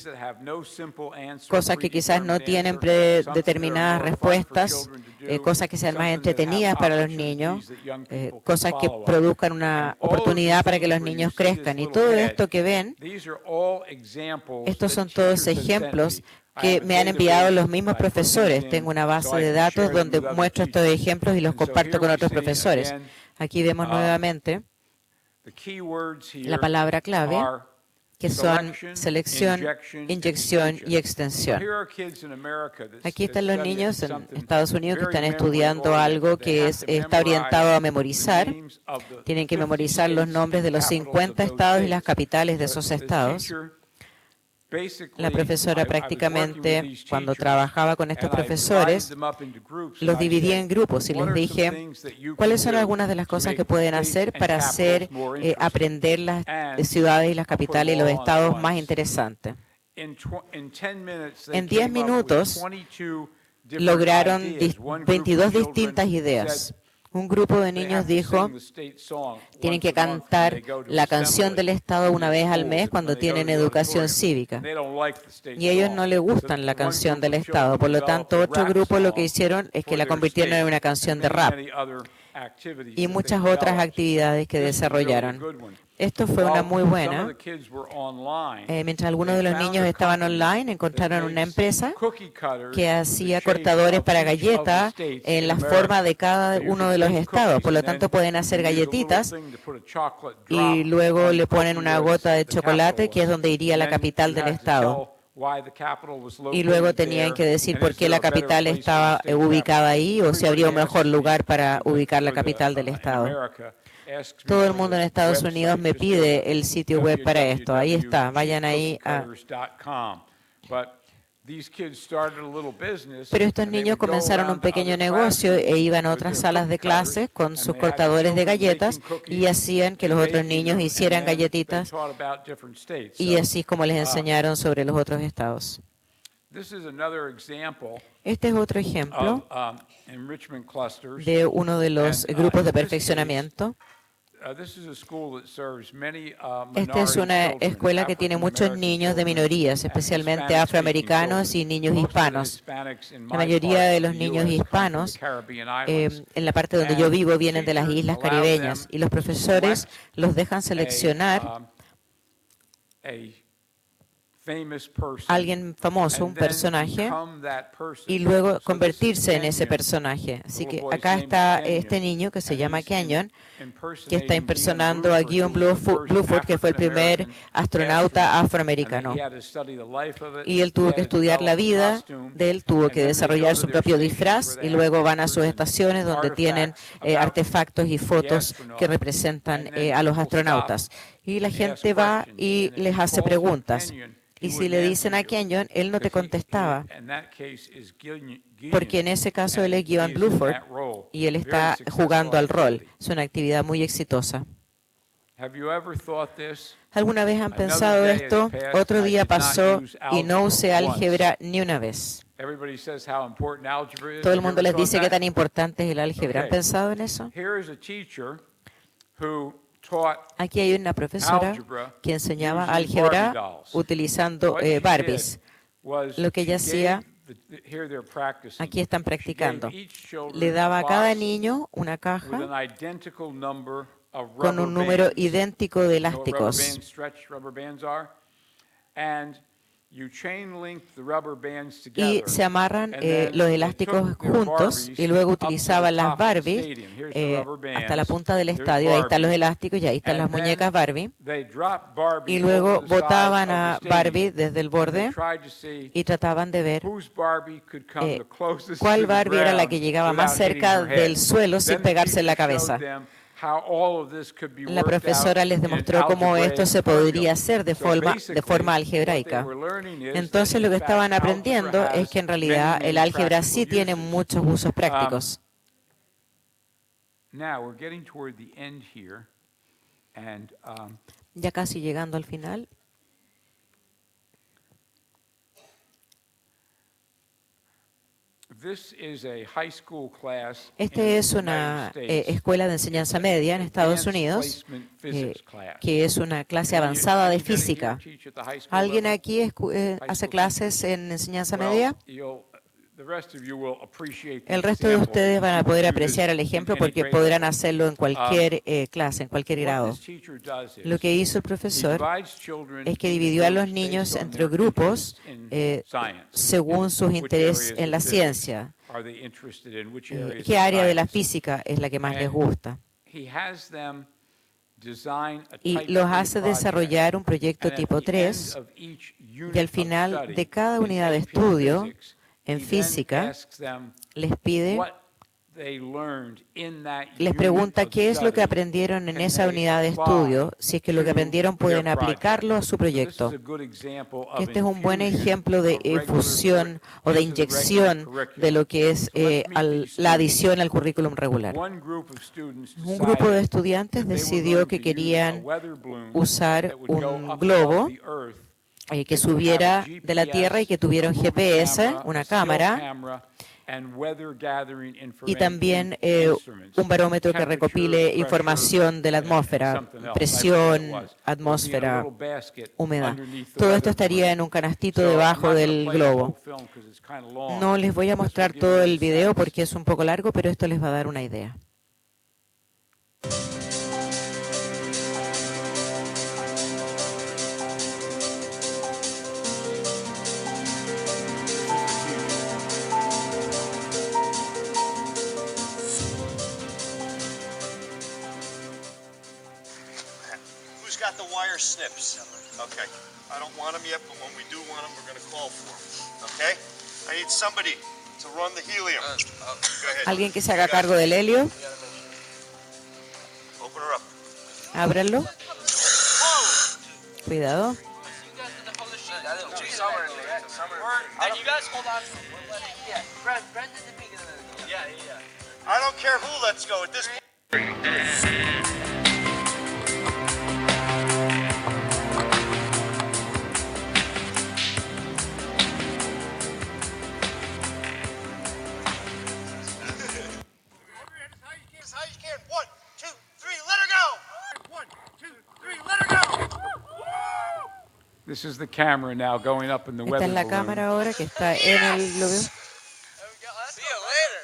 cosas que quizás no tienen predeterminadas respuestas, cosas que sean más entretenidas para los niños, cosas que produzcan una oportunidad para que los niños crezcan. Y todo esto que ven, estos son todos ejemplos que me han enviado los mismos profesores. Tengo una base de datos donde muestro estos ejemplos y los comparto con otros profesores. Aquí vemos nuevamente la palabra clave, que son selección, inyección y extensión. Aquí están los niños en Estados Unidos que están estudiando algo que está orientado a memorizar. Tienen que memorizar los nombres de los 50 estados y las capitales de esos estados. La profesora prácticamente, cuando trabajaba con estos profesores, los dividía en grupos y les dije, ¿cuáles son algunas de las cosas que pueden hacer para hacer aprender las ciudades y las capitales y los estados más interesantes? En 10 minutos lograron 22 distintas ideas. Un grupo de niños dijo, tienen que cantar la canción del Estado una vez al mes cuando tienen educación cívica. Y a ellos no les gustan la canción del Estado. Por lo tanto, otro grupo lo que hicieron es que la convirtieron en una canción de rap y muchas otras actividades que desarrollaron. Esto fue una muy buena. Mientras algunos de los niños estaban online, encontraron una empresa que hacía cortadores para galletas en la forma de cada uno de los estados. Por lo tanto, pueden hacer galletitas y luego le ponen una gota de chocolate, que es donde iría la capital del estado. Y luego tenían que decir por qué la capital estaba ubicada ahí o si habría un mejor lugar para ubicar la capital del estado. Todo el mundo en Estados Unidos me pide el sitio web para esto. Ahí está, vayan ahí a... Pero estos niños comenzaron un pequeño negocio e iban a otras salas de clases con sus cortadores de galletas y hacían que los otros niños hicieran galletitas y así es como les enseñaron sobre los otros estados. This is another example Este es otro ejemplo of enrichment clusters. de uno de los grupos de In this perfeccionamiento. This is a school that serves many Esta es minority una children, escuela que tiene muchos African-American niños de children, minorías, and especialmente Hispanic-speaking afroamericanos y children. niños Most of the hispanos. Hispanics in La my mayoría part de of los the niños US come from the hispanos Caribbean islands. en la parte donde yo And vivo vienen de las teachers islas allow caribeñas them y los to profesores select los dejan seleccionar a famous person, alguien famoso, un and then personaje, become that person. y luego So this is convertirse en ese Kenyon, personaje. Así little que boy's acá name is está Kenyon, este niño que se and llama he's Kenyon, que está impersonating impersonando a Guion Guion Bluford, que fue el primer astronauta afroamericano. Y él tuvo que estudiar la vida de él, tuvo que desarrollar su propio disfraz, y luego van a sus estaciones donde tienen artefactos y fotos que representan a los astronautas. Y la gente va y les hace preguntas. Y si le dicen a Kenyon, él no te contestaba, porque en ese caso él es Guion Bluford y él está jugando al rol. Es una actividad muy exitosa. ¿Alguna vez han pensado esto? Otro día pasó y no usé álgebra ni una vez. Todo el mundo les dice qué tan importante es el álgebra. ¿Han pensado en eso? Aquí hay una profesora que enseñaba álgebra utilizando Barbies. Lo que ella hacía, aquí están practicando, le daba a cada niño una caja con un número idéntico de elásticos. Y se amarran los elásticos juntos y luego utilizaban las Barbie hasta la punta del estadio. Ahí están los elásticos y ahí están las muñecas Barbie. Y luego botaban a Barbie desde el borde y trataban de ver cuál Barbie era la que llegaba más cerca del suelo sin pegarse en la cabeza. La profesora les demostró cómo esto se podría hacer de forma algebraica. Entonces lo que estaban aprendiendo es que en realidad el álgebra sí tiene muchos usos prácticos. Ya casi llegando al final. Este es una escuela de enseñanza media en Estados Unidos, que es una clase avanzada de física. ¿Alguien aquí hace clases en enseñanza media? El resto de ustedes van a poder apreciar el ejemplo porque podrán hacerlo en cualquier clase, en cualquier grado. Lo que hizo el profesor es que dividió a los niños entre grupos según sus intereses en la ciencia. ¿Qué área de la física es la que más les gusta? Y los hace desarrollar un proyecto tipo 3 y al final de cada unidad de estudio en física, les pregunta qué es lo que aprendieron en esa unidad de estudio, si es que lo que aprendieron pueden aplicarlo a su proyecto. Este es un buen ejemplo de fusión o de inyección de lo que es la adición al currículum regular. Un grupo de estudiantes decidió que querían usar un globo que subiera de la Tierra y que tuviera un GPS, una cámara, y también un barómetro que recopile información de la atmósfera, presión, atmósfera, humedad. Todo esto estaría en un canastito debajo del globo. No les voy a mostrar todo el video porque es un poco largo, pero esto les va a dar una idea. Got the wire snips. Okay. I don't want them yet, but when we do want them, we're going to call for them. Okay? I need somebody to run the helium. Go ahead. Alguien que se haga cargo del helio. Open her up. Ábranlo. Cuidado. I don't care who lets go at this point. This is the camera now going up in the Esta weather es la balloon. cámara ahora que está en el globo. See you later.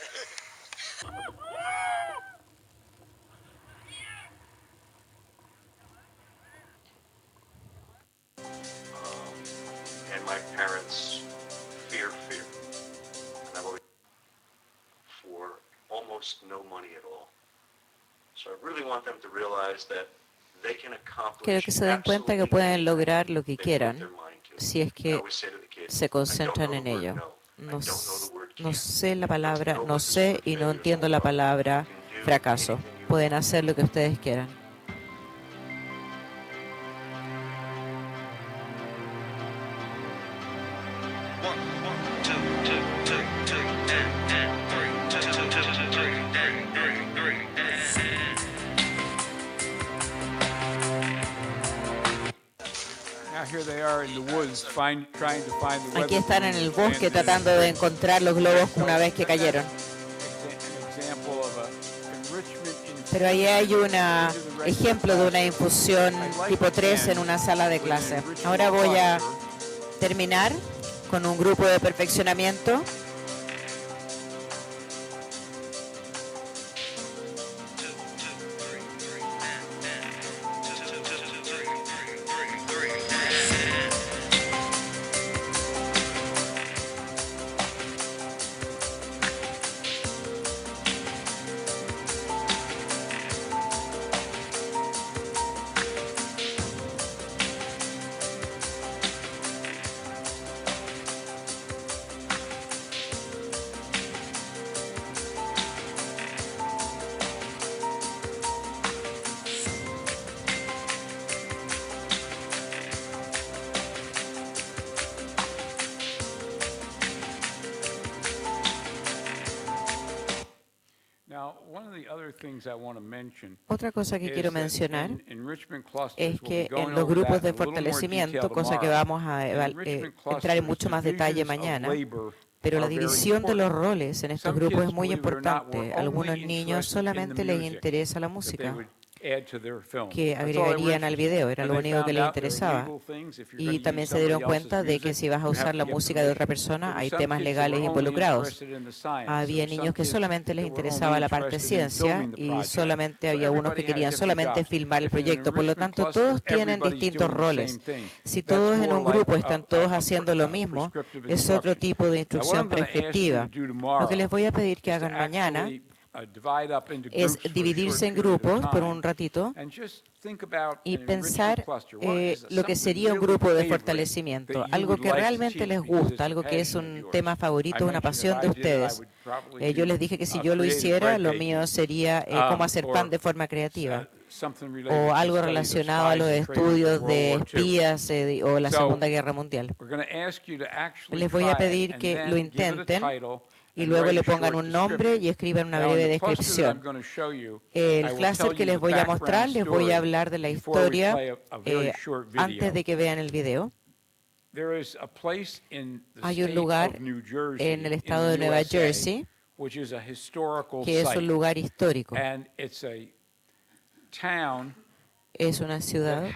And my parents fear. And I've always for almost no money at all. So I really want them to realize that they can accomplish. Quiero que se den cuenta que pueden lograr lo que quieran si es que se concentran en ello. No sé la palabra, no sé y no entiendo la palabra fracaso. Pueden hacer lo que ustedes quieran. Aquí están en el bosque tratando de encontrar los globos una vez que cayeron. Pero ahí hay un ejemplo de una infusión tipo 3 en una sala de clase. Ahora voy a terminar con un grupo de perfeccionamiento. Otra cosa que quiero mencionar es que en los grupos de fortalecimiento, cosa que vamos a entrar en mucho más detalle mañana, pero la división de los roles en estos grupos es muy importante. A algunos niños solamente les interesa la música que agregarían al video, era lo único que les interesaba. Y también se dieron cuenta de que si vas a usar la música de otra persona, hay temas legales involucrados. Había niños que solamente les interesaba la parte de ciencia y solamente había unos que querían solamente filmar el proyecto. Por lo tanto, todos tienen distintos roles. Si todos en un grupo están todos haciendo lo mismo, es otro tipo de instrucción prescriptiva. Lo que les voy a pedir que hagan mañana es dividirse en grupos por un ratito y pensar lo que sería un grupo de fortalecimiento, algo que realmente les gusta, algo que es un tema favorito, una pasión de ustedes. Yo les dije que si yo lo hiciera, lo mío sería cómo hacer pan de forma creativa, o algo relacionado a los estudios de espías o la Segunda Guerra Mundial. Les voy a pedir que lo intenten y luego le pongan un nombre y escriban una breve descripción. El cluster que les voy a mostrar, les voy a hablar de la historia antes de que vean el video. Hay un lugar en el estado de Nueva Jersey que es un lugar histórico. Es una ciudad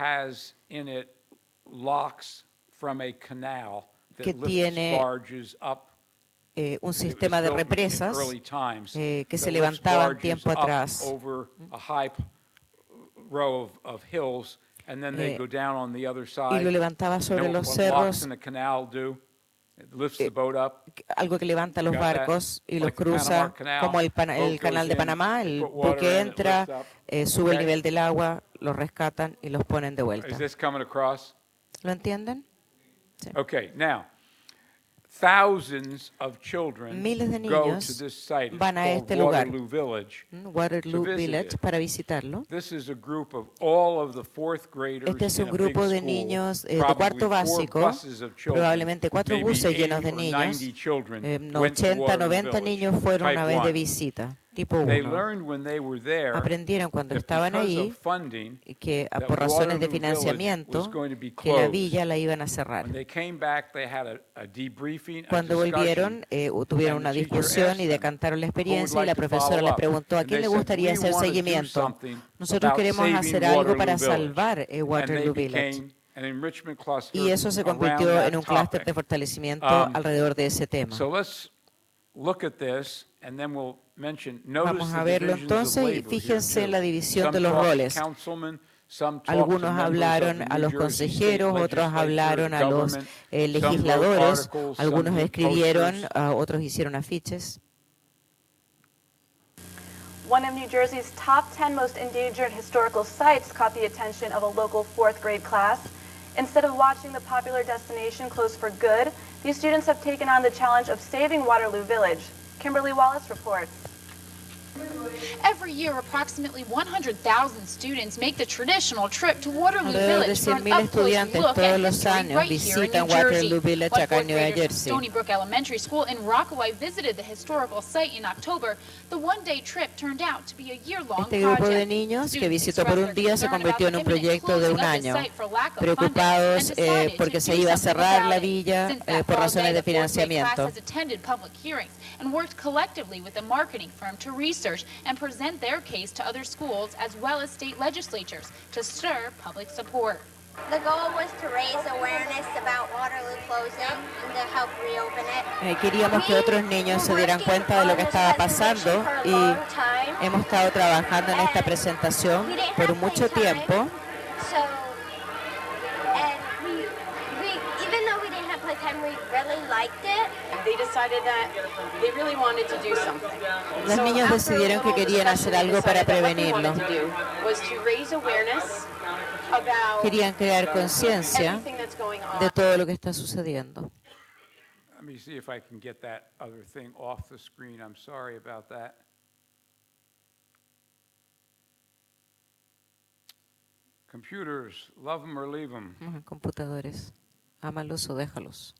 que tiene un sistema de represas que se levantaban tiempo atrás. Y lo levantaba sobre los cerros, algo que levanta los barcos y los cruza, como el canal de Panamá. El buque entra, sube el nivel del agua, los rescatan y los ponen de vuelta. ¿Lo entienden? Sí. Miles de niños van a este lugar, Waterloo Village, para visitarlo. Este es un grupo de niños de cuarto básico, probablemente 4 buses llenos de niños. 80, 90 niños fueron una vez de visita. Tipo 1. Aprendieron cuando estaban ahí que por razones de financiamiento que la villa la iban a cerrar. Cuando volvieron tuvieron una discusión y decantaron la experiencia y la profesora les preguntó a quién le gustaría hacer seguimiento. Nosotros queremos hacer algo para salvar Waterloo Village. an enrichment cluster Y eso se around convirtió that en un clúster de topic. fortalecimiento alrededor de ese tema. So let's look at this, and then we'll mention, notice Vamos the a verlo divisions of entonces y labor here, fíjense en la too. división Some de los talk to roles. councilmen, some talk to Algunos members of hablaron the a New los Jersey State consejeros, otros Legislature, hablaron a los government. Some wrote legisladores, articles, some algunos did escribieron, posters. otros hicieron afiches. One of New Jersey's top 10 most endangered historical sites caught the attention of a local fourth grade class. Instead of watching the popular destination close for good, these students have taken on the challenge of saving Waterloo Village. Kimberly Wallace reports. Every year, approximately 100,000 students make the traditional trip to Waterloo Alrededor de Village for an 100.000 up-close estudiantes look todos at los history años right here in New visitan Waterloo Jersey. Village When acá en fourth Nueva graders from Jersey. Stony Brook Elementary School in Rockaway visited the historical site in October, the one-day trip turned out to be a year-long Este grupo de project. niños que Students visitó por un expressed día their se concern convirtió en un about the imminent proyecto de un closing of the año, site for lack of preocupados funding, and decided porque to se do iba a something cerrar about la it. villa Since that por fall razones day, de the fourth grade class financiamiento. has attended public hearings and worked collectively with a marketing firm to research and present their case to other schools as well as state legislatures to stir public support. The goal was to raise awareness about Waterloo closing and to help reopen it. Queríamos que otros niños se dieran cuenta de lo que estaba pasando y hemos estado trabajando en esta presentación por mucho tiempo. So, and we even though we didn't have playtime, we really liked it. They decided that they really wanted to do something. Los niños decidieron que querían hacer algo para prevenirlo. Was to raise awareness about Querían crear conciencia everything that's going on. de todo lo que está sucediendo. Let me see if I can get that other thing off the screen. I'm sorry about that. Computers, love them or leave them. Computadores, ámalos o déjalos.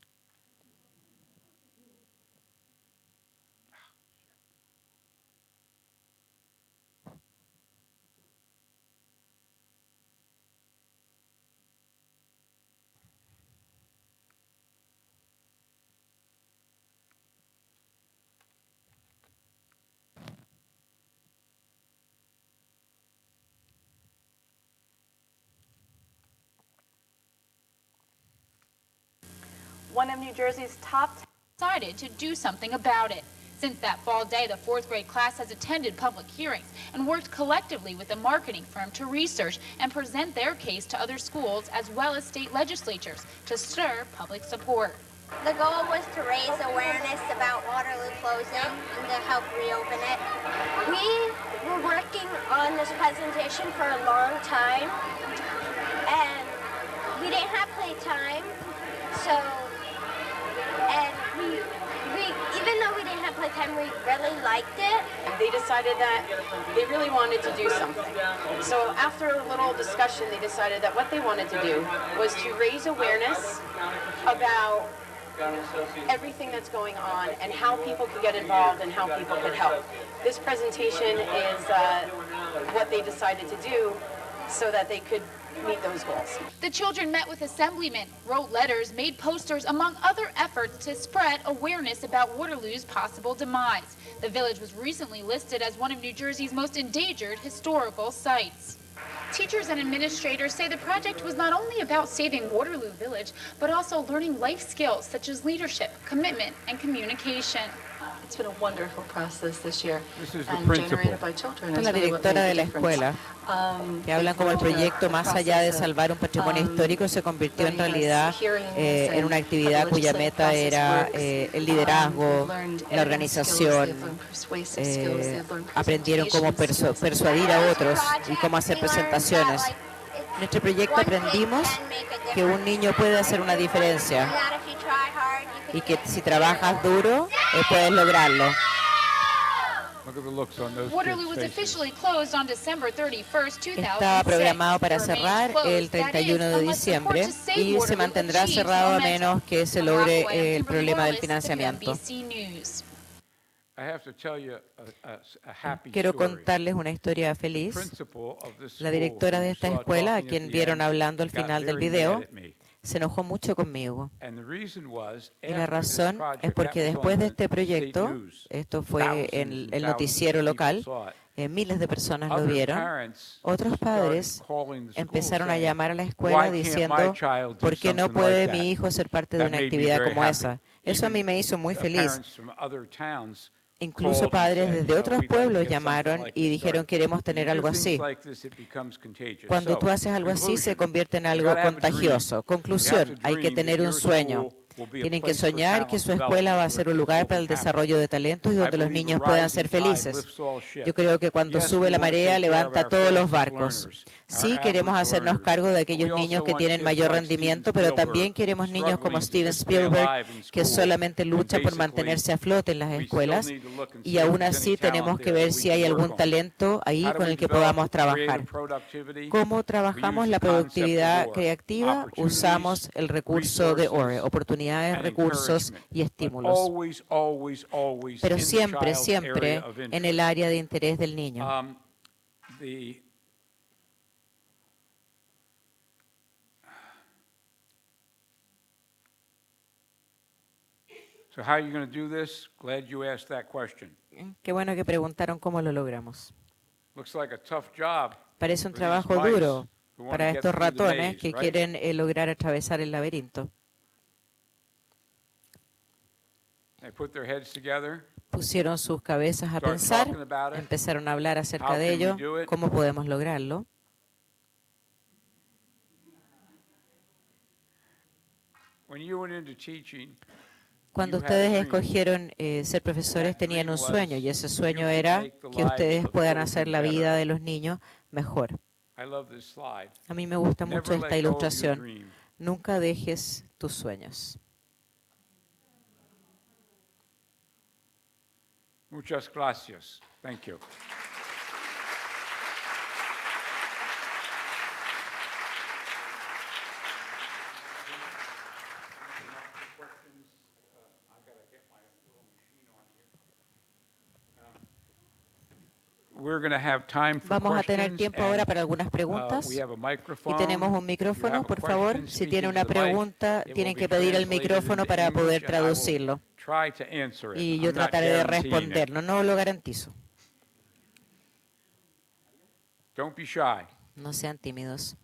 One of New Jersey's top Decided to do something about it. Since that fall day, the fourth grade class has attended public hearings and worked collectively with a marketing firm to research and present their case to other schools as well as state legislatures to stir public support. The goal was to raise awareness about Waterloo closing and to help reopen it. We were working on this presentation for a long time, and we didn't have playtime, so, and we even though we didn't have playtime, we really liked it. They decided that they really wanted to do something. So after a little discussion, they decided that what they wanted to do was to raise awareness about everything that's going on and how people could get involved and how people could help. This presentation is what they decided to do so that they could meet those goals. The children met with assemblymen, wrote letters, made posters, among other efforts to spread awareness about Waterloo's possible demise. The village was recently listed as one of New Jersey's most endangered historical sites. Teachers and administrators say the project was not only about saving Waterloo Village, but also learning life skills such as leadership, commitment, and communication. It's been a wonderful process this year This is the and principal. generated by children. Esta es is la really what directora made de the la difference. escuela, que hablan como el proyecto, más allá de salvar un patrimonio histórico, se convirtió en realidad en una actividad cuya meta era el liderazgo, la organización. Aprendieron cómo persuadir a otros y cómo hacer presentaciones. En este proyecto aprendimos que un niño puede hacer una diferencia y que si trabajas duro, puedes lograrlo. Look at the looks on those Waterloo was kids' faces. officially closed on December 31st, 2006. Estaba programado para It remains cerrar closed, el 31 that de is, unless diciembre support to save y se Waterloo mantendrá achieves cerrado a momentum. menos que se From logre Rockaway, I'm el Kimberly problema del Wallace, financiamiento. WNBC News. I have to tell you a happy Quiero story. contarles una historia feliz. Principal of this La school, directora de who esta saw escuela, a talking at quien the vieron end, hablando al got final del very video, mad at me. se enojó mucho conmigo. And the reason was, Y la after this razón project, es porque that was después on de the este state proyecto, news. esto fue Thousands en and el thousands noticiero of people local, saw it. miles de personas lo Other vieron. parents Otros started padres calling the school empezaron a saying, llamar a la "Why escuela can't my diciendo, child do ¿por qué no something puede like mi that?" hijo ser parte de That una made me actividad very como happy. esa? Eso a mí me hizo muy feliz. Parents from other towns Incluso called and padres said, desde otros "We'd like to pueblos get something llamaron like y this dijeron, started." queremos When you tener do algo things así. like this, it becomes contagious. Cuando So, tú haces algo así, se conclusion, convierte en you algo gotta have a dream. contagioso. You have Conclusión, to hay que dream that tener un your sueño. school will be a Tienen que place for soñar que talent su escuela va a development ser where un lugar things para will el be happy. desarrollo de talentos y I donde los believe niños a puedan rising ser tide felices. lifts all ships. Yo creo que cuando Yes, sube we la want to marea, take care of levanta our todos los fastest barcos. learners, Sí, our queremos average hacernos learners, cargo de but aquellos we also niños que want tienen kids mayor like rendimiento, Steven pero Spielberg, también queremos niños como struggling Steven to stay Spielberg, alive in que school, solamente and lucha por basically, mantenerse a flote en las we still escuelas. need to look and see Y if aún there's así any tenemos talent que there ver that we si hay can work algún on. talento ahí How do con we el que develop podamos trabajar. creative productivity? ¿Cómo We trabajamos use la the concept of productividad OR, creativa? opportunities, Usamos el recurso de ORE, resources, oportunidades, and recursos encouragement. y But estímulos. always Pero in the siempre, child's area siempre of en el interest. área de interés del niño. The So how are you going to do this? Glad you asked that question. Qué bueno que preguntaron cómo lo logramos. Looks like a tough job Parece un for these trabajo mice duro who want para to get estos through the ratones maze, que right? quieren lograr atravesar el laberinto. They put their heads together. Pusieron sus cabezas a Start pensar, talking about it. empezaron a hablar acerca How de can we ello, do it? cómo podemos lograrlo. When you went into teaching, Cuando you had a ustedes dream. escogieron ser profesores That tenían dream un sueño was y ese you sueño could era make the que lives ustedes of puedan children hacer la better. vida de los niños mejor. I love this slide. A mí me gusta Never mucho esta let go of your ilustración. dream. Nunca dejes tus sueños. Muchas gracias. Thank you. We're going to have time for Vamos a tener questions, tiempo ahora and, para algunas preguntas. we have a Y microphone. tenemos un If you micrófono, have a por favor. question, Si speak tiene into una the mic. pregunta, It will tienen be que pedir el translated micrófono into para poder English, and I will traducirlo. try to answer it. Y yo I'm not trataré de guaranteeing it. responderlo, no lo garantizo. Don't be shy. No sean tímidos.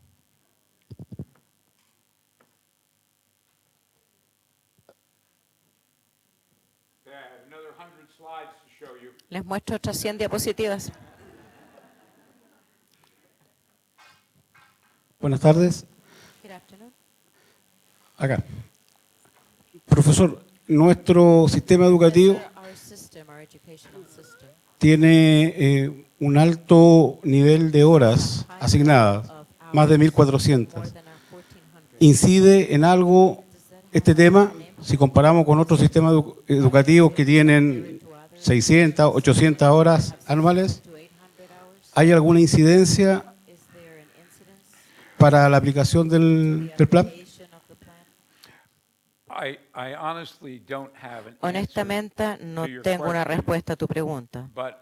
I have another 100 slides to show you. Les muestro otras 100 diapositivas. Buenas tardes. Acá. Profesor, nuestro sistema educativo tiene un alto nivel de horas asignadas, más de 1.400. ¿Incide en algo este tema si comparamos con otros sistemas educativos que tienen 600, 800 horas anuales? ¿Hay alguna incidencia para la aplicación del plan? I honestly don't have an Honestamente, no to your tengo una question, respuesta a tu pregunta, but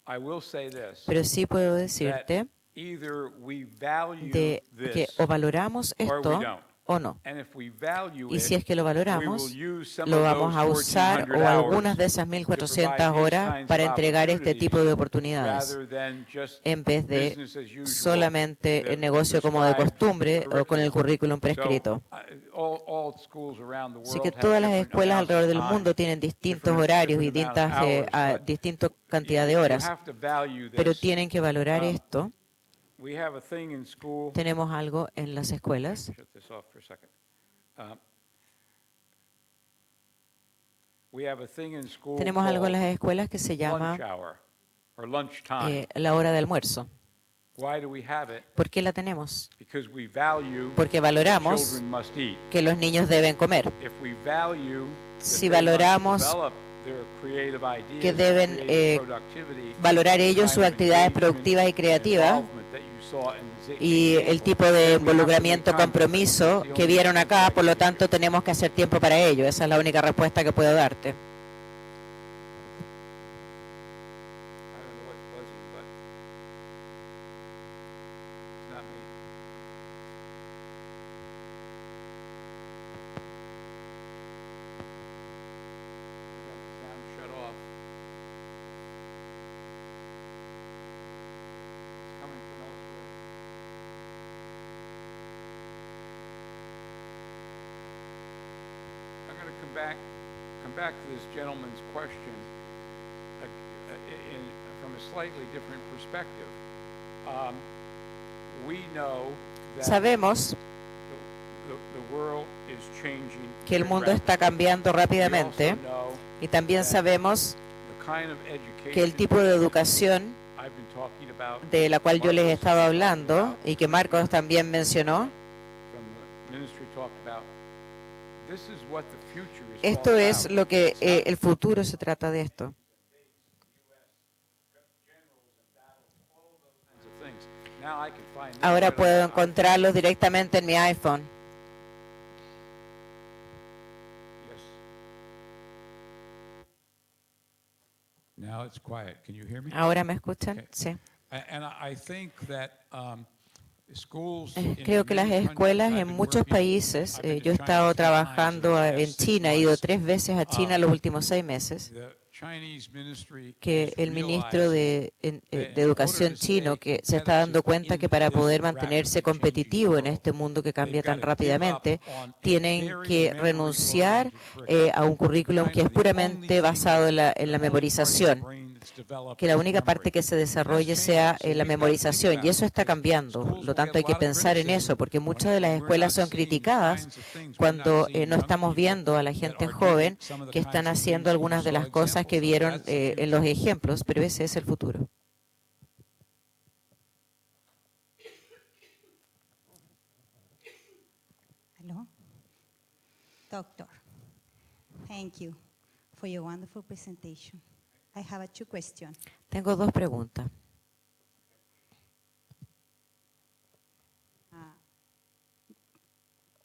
I will say this, pero sí puedo that decirte either we value de que this o valoramos or we esto don't. o no. And if we value Y si es que lo it, we valoramos, will use some lo of vamos a those usar 1,400 o algunas de hours esas to 1.400 provide these horas kinds para of entregar este tipo de opportunities oportunidades, rather than just en vez de business as usual, solamente the el negocio como de prescribed costumbre o con el currículum So, prescrito. all schools around the Así world que have todas las different escuelas amounts alrededor of del time, mundo tienen distintos different horarios y amount of hours, but distinta cantidad de you horas, have to value pero this. tienen que valorar esto. We have a thing in school. Tenemos algo en las escuelas. Shut this off for a second. We have a thing in school Tenemos algo en las called escuelas que se llama lunch hour or lunch time. la hora de almuerzo. Why do we have it? ¿Por qué la tenemos? Because we value Porque valoramos children must eat. que los niños deben comer. If we value Si that they must valoramos develop their creative ideas, que deben creative productivity, valorar ellos the sus kind of actividades engagement productivas y and creativas involvement that you saw in the y el example, tipo de then we have to involucramiento, make time for it. compromiso That's the que only vieron answer acá, I por lo can give tanto you. tenemos que hacer tiempo para ello. Esa es la única respuesta que puedo darte. I don't know what's buzzing, but it's not me. Sound shut off. come back to this gentleman's question from a slightly different perspective. We know that Sabemos the world is changing que el mundo está cambiando rápidamente y también sabemos que el tipo de educación de la cual yo les he estado hablando y que Marcos también mencionó, esto es lo que el futuro se trata de esto. Ahora puedo encontrarlos directamente en mi iPhone. ¿Ahora me escuchan? Sí. Creo que las escuelas en muchos países, yo he estado trabajando en China, he ido 3 veces a China los últimos 6 meses, que el ministro de Educación chino que se está dando cuenta que para poder mantenerse competitivo en este mundo que cambia tan rápidamente, tienen que renunciar a un currículum que es puramente basado en la memorización, que la única parte que se desarrolle sea la memorización, y eso está cambiando. Lo tanto, hay que pensar en eso, porque muchas de las escuelas son criticadas cuando no estamos viendo a la gente joven que están haciendo algunas de las cosas que vieron en los ejemplos, pero ese es el futuro. Hello. Doctor, thank you for your wonderful presentation. I have 2 questions. Tengo 2 preguntas.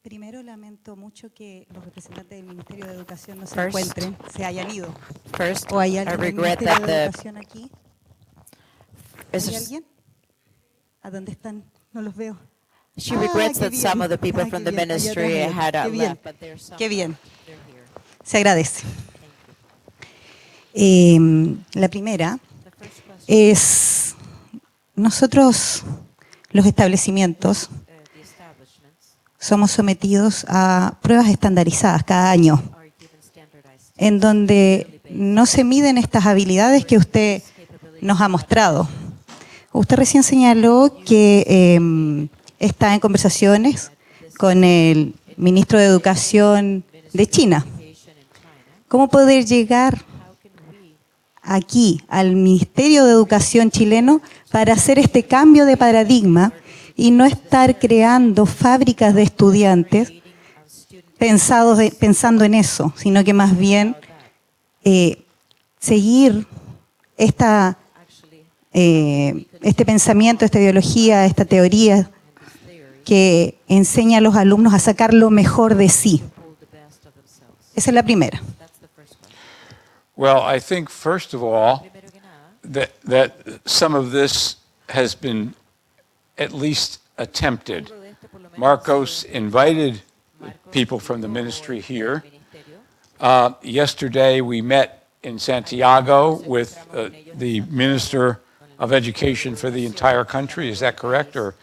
Primero, lamento mucho que los representantes del Ministerio de Educación no se encuentren, se hayan ido. ¿O hay alguien del Ministerio de Educación aquí? ¿Hay alguien? ¿A dónde están? No los veo. She regrets that some of the people from the ministry had left, but there's some. Qué bien. Se agradece. La primera es, nosotros, los establecimientos, somos sometidos a pruebas estandarizadas cada año, en donde no se miden estas habilidades que usted nos ha mostrado. Usted recién señaló que está en conversaciones con el ministro de Educación de China. ¿Cómo poder llegar aquí al Ministerio de Educación chileno para hacer este cambio de paradigma y no estar creando fábricas de estudiantes pensando en eso, sino que más bien seguir este pensamiento, esta ideología, esta teoría que enseña a los alumnos a sacar lo mejor de sí? Esa es la primera. Well, I think, first of all, that some of this has been at least attempted. Marcos invited people from the ministry here. Yesterday, we met in Santiago with the Minister of Education for the entire country. Is that correct? Or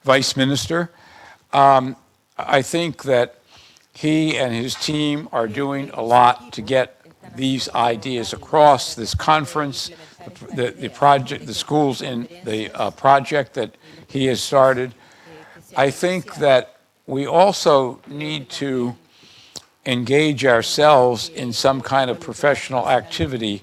Vice Minister? I think that he and his team are doing a lot to get these ideas across. This conference, the project, the schools in the project that he has started. I think that we also need to engage ourselves in some kind of professional activity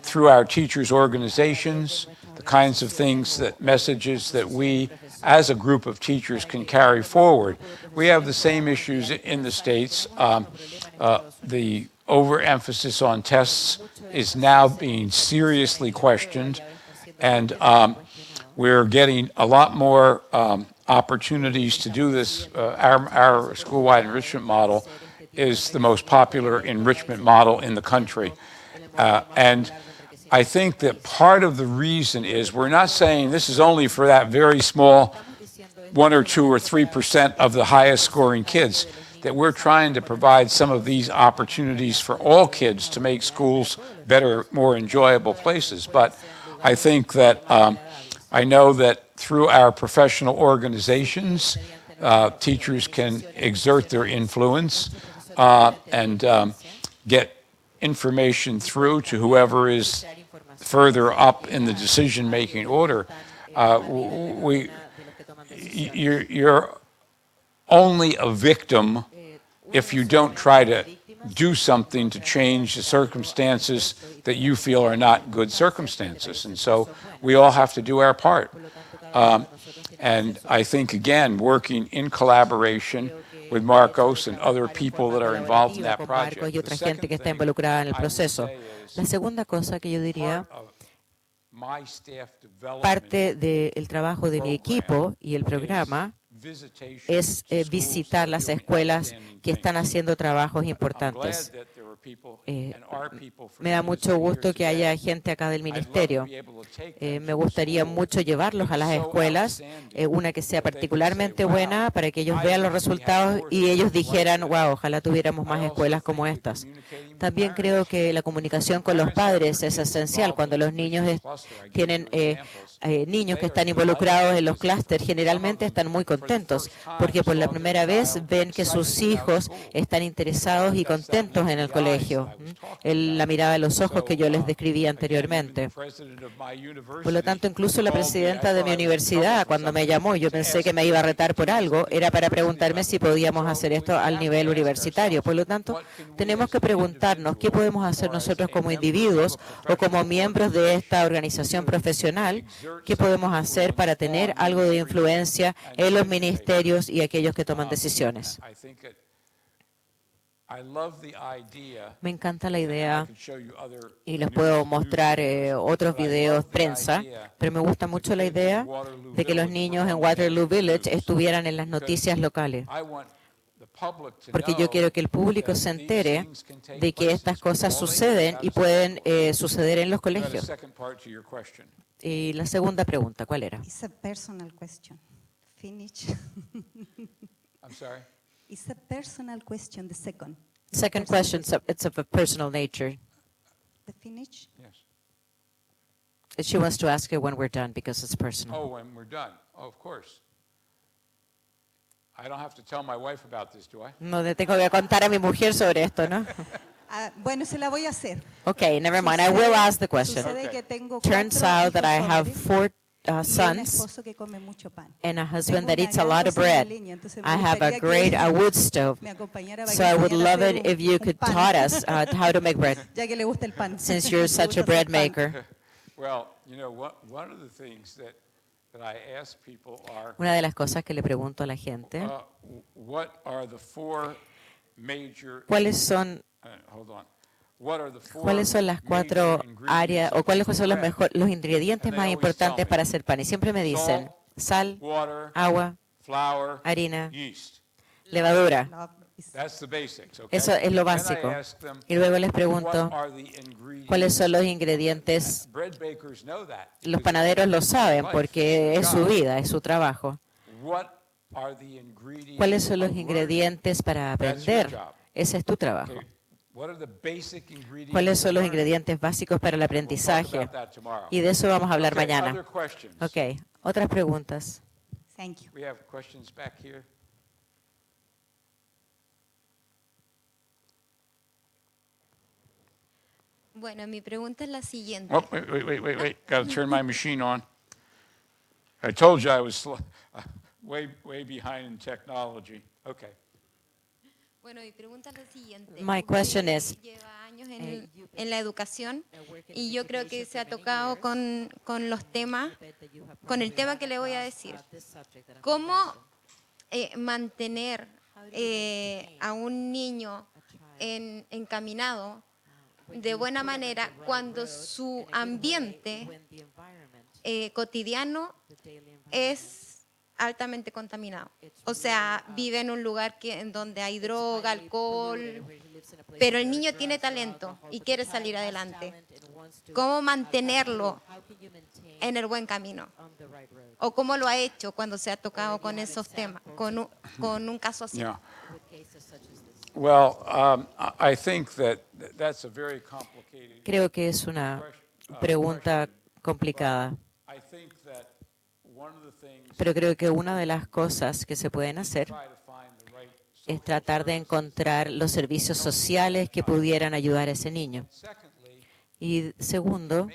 through our teachers' organizations, the kinds of things, that messages that we as a group of teachers can carry forward. We have the same issues in the States. The overemphasis on tests is now being seriously questioned, and we're getting a lot more opportunities to do this. Our school-wide enrichment model is the most popular enrichment model in the country. And I think that part of the reason is we're not saying this is only for that very small 1 or 2 or 3% of the highest scoring kids, that we're trying to provide some of these opportunities for all kids to make schools better, more enjoyable places. But I think that I know that through our professional organizations, teachers can exert their influence. and get information through to whoever is further up in the decision-making order. You're only a victim if you don't try to do something to change the circumstances that you feel are not good circumstances. And so we all have to do our part. And I think, again, working in collaboration with Marcos and other people that are involved in that con Marcos project. y otra gente que está involucrada en el proceso. La segunda cosa que yo diría, My staff development parte del trabajo de mi equipo y el programa es visitar las escuelas que están haciendo trabajos importantes. Me da mucho gusto que haya gente acá del ministerio. Me gustaría mucho llevarlos a las escuelas, una que sea particularmente buena para que ellos vean los resultados y ellos dijeran, wow, ojalá tuviéramos más escuelas como estas. También creo que la comunicación con los padres es esencial. Cuando los niños tienen niños que están involucrados en los clústeres, generalmente están muy contentos porque por la primera vez ven que sus hijos están interesados y contentos en el colegio. La mirada de los ojos que yo les describí anteriormente. Por lo tanto, incluso la presidenta de mi universidad, cuando me llamó, yo pensé que me iba a retar por algo, era para preguntarme si podíamos hacer esto al nivel universitario. Por lo tanto, tenemos que preguntarnos qué podemos hacer nosotros como individuos o como miembros de esta organización profesional, qué podemos hacer para tener algo de influencia en los ministerios y aquellos que toman decisiones. Me encanta la idea y les puedo mostrar otros videos prensa, pero me gusta mucho la idea de que los niños en Waterloo Village estuvieran en las noticias locales. Porque yo quiero que el público se entere de que estas cosas suceden y pueden suceder en los colegios. Y la segunda pregunta, ¿cuál era? It's a personal question. Finish. I'm sorry? It's a personal question, the second. Second question, it's of a personal nature. The finish? Yes. She wants to ask her when we're done because it's personal. Oh, when we're done. Oh, of course. I don't have to tell my wife about this, do I? No le tengo que contar a mi mujer sobre esto, ¿no? Bueno, se la voy a hacer. Okay, never mind. I will ask the question. Sucede que tengo Turns 4 out that I hijos have hombres 4 y un sons esposo que come mucho pan. and a husband Tengo that una eats a gran lot of cocina bread. de leña, entonces me I have a gustaría great que wood stove, me acompañara para so que I would enseñara a love hacer it if you could pan, taught us how to make bread, ya que le gusta el pan. since you're Le such a gusta bread hacer pan. maker. Well, you know, one of the things that I ask people are, Una de las cosas que le pregunto a la gente, what are the 4 major... ¿cuáles son hold on. What are the 4 ¿cuáles son las 4 major áreas ingredients o cuáles of son bread? los ingredientes And they más always importantes tell me, para hacer pan? Y siempre me dicen sal, water, agua, flour, harina, yeast. levadura. That's the basics, okay? Eso es lo Then I básico. ask them, Y luego les what pregunto are the ingredients? cuáles son los ingredientes. Bread bakers know that. Los panaderos lo saben porque es su vida, es su trabajo. What are the ingredients ¿Cuáles son los of learning? ingredientes para That's your aprender? job. Ese es tu trabajo. Okay. What are the basic ingredients ¿Cuáles son of los learning? ingredientes básicos para el We'll talk aprendizaje? about that tomorrow. Y de eso vamos a hablar Okay, mañana. other questions? Ok, otras preguntas. Thank you. We have questions back here. Bueno, mi pregunta es la siguiente. Oh, wait. Got to turn my machine on. I told you I was way behind in technology. Okay. Bueno, mi pregunta es la siguiente. My question is, Lleva años en la educación y yo creo que se ha tocado con los temas, con el tema que le voy a decir. ¿Cómo mantener a un niño encaminado de buena manera cuando su ambiente cotidiano es altamente contaminado? O sea, vive en un lugar en donde hay droga, alcohol, pero el niño tiene talento y quiere salir adelante. ¿Cómo mantenerlo en el buen camino? ¿O cómo lo ha hecho cuando se ha tocado con esos temas, con un caso así? Yeah. Well, I think that's a very complicated. Creo que es una pregunta complicada, I think that one of the things pero creo que una de las cosas que se pueden hacer try to find the right es tratar de encontrar los servicios sociales que pudieran ayudar a ese niño. Y segundo,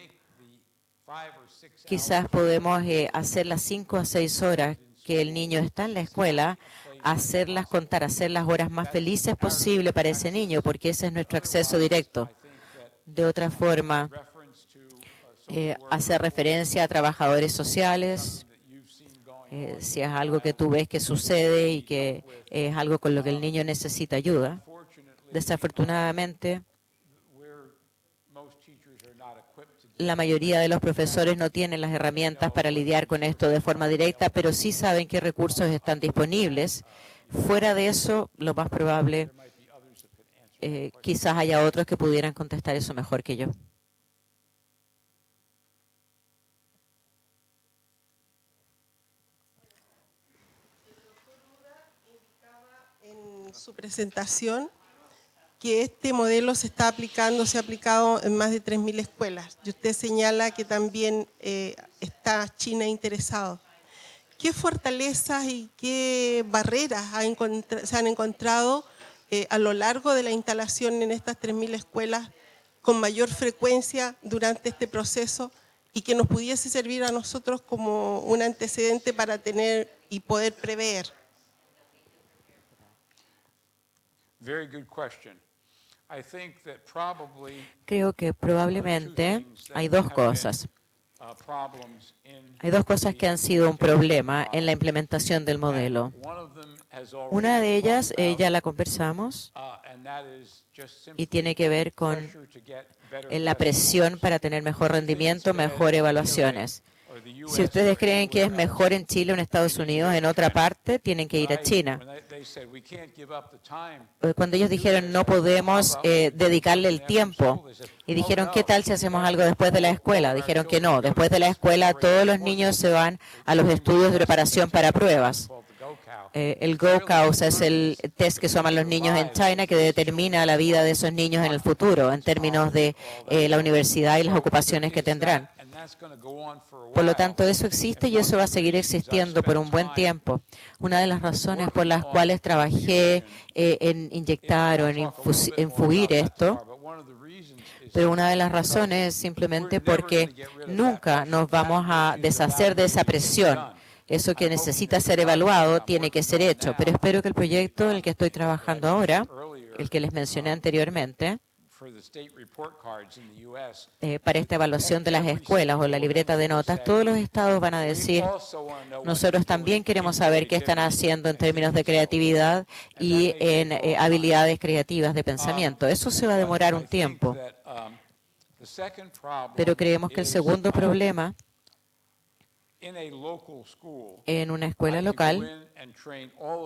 quizás podemos hacer las 5 a 6 horas que el niño está en la escuela, hacerlas contar, hacer las horas más felices posible para ese niño, porque ese es nuestro acceso directo. De otra forma, hacer referencia a trabajadores sociales, si es algo que tú ves que sucede y que es algo con lo que el niño necesita ayuda. Desafortunadamente, la mayoría de los profesores no tienen las herramientas para lidiar con esto de forma directa, pero sí saben qué recursos están disponibles. Fuera de eso, lo más probable, quizás haya otros que pudieran contestar eso mejor que yo. En su presentación que este modelo se ha aplicado en más de 3.000 escuelas. Y usted señala que también está China interesado. ¿Qué fortalezas y qué barreras se han encontrado a lo largo de la instalación en estas 3.000 escuelas con mayor frecuencia durante este proceso y que nos pudiese servir a nosotros como un antecedente para tener y poder prever? Very good question. I think that probably Creo que probablemente hay dos cosas. Hay dos cosas que han sido un problema en la implementación del modelo. Una de ellas, ya la conversamos, y tiene que ver con la presión para tener mejor rendimiento, mejor evaluaciones. Si ustedes creen que es mejor en Chile o en Estados Unidos, en otra parte, tienen que ir a China. Cuando ellos dijeron no podemos dedicarle el tiempo, y dijeron ¿qué tal si hacemos algo después de la escuela? Dijeron que no, después de la escuela todos los niños se van a los estudios de preparación para pruebas. El Go-Cows es el test que toman los niños en China que determina la vida de esos niños en el futuro en términos de la universidad y las ocupaciones que tendrán. Por lo tanto, eso existe y eso va a seguir existiendo por un buen tiempo. Una de las razones por las cuales trabajé en inyectar o en infuir esto, pero una de las razones es simplemente porque nunca nos vamos a deshacer de esa presión. Eso que necesita ser evaluado tiene que ser hecho, pero espero que el proyecto en el que estoy trabajando ahora, el que les mencioné anteriormente, para esta evaluación de las escuelas o la libreta de notas, todos los estados van a decir, nosotros también queremos saber qué están haciendo en términos de creatividad y en habilidades creativas de pensamiento. Eso se va a demorar un tiempo, pero creemos que el segundo problema en una escuela local,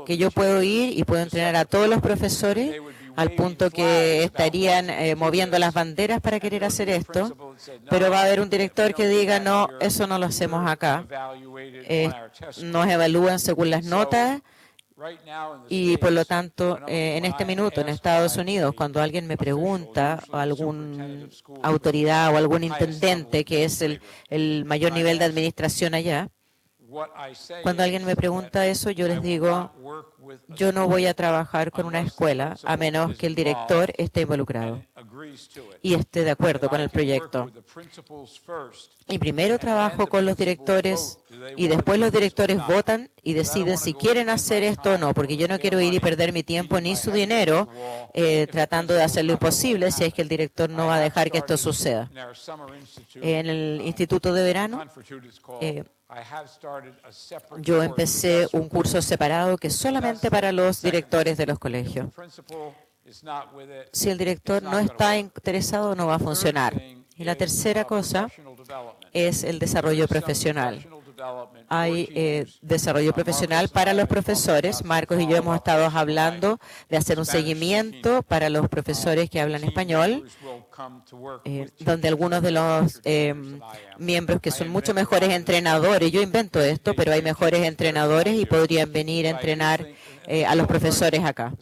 que yo puedo ir y puedo entrenar a todos los profesores al punto que estarían moviendo las banderas para querer hacer esto, pero va a haber un director que diga, no, eso no lo hacemos acá, nos evalúan según las notas. Y por lo tanto, en este minuto en Estados Unidos, cuando alguien me pregunta, o alguna autoridad o algún intendente que es el mayor nivel de administración allá, cuando alguien me pregunta eso, yo les digo, yo no voy a trabajar con una escuela a menos que el director esté involucrado y esté de acuerdo con el proyecto. Y primero trabajo con los directores y después los directores votan y deciden si quieren hacer esto o no, porque yo no quiero ir y perder mi tiempo ni su dinero tratando de hacer lo imposible si es que el director no va a dejar que esto suceda. En el Instituto de Verano, yo empecé un curso separado que es solamente para los directores de los colegios. Si el director no está interesado, no va a funcionar. Y la tercera cosa es el desarrollo profesional. Hay desarrollo profesional para los profesores. Marcos y yo hemos estado hablando de hacer un seguimiento para los profesores que hablan español, donde algunos de los miembros que son mucho mejores entrenadores, yo invento esto, pero hay mejores entrenadores y podrían venir a entrenar a los profesores acá.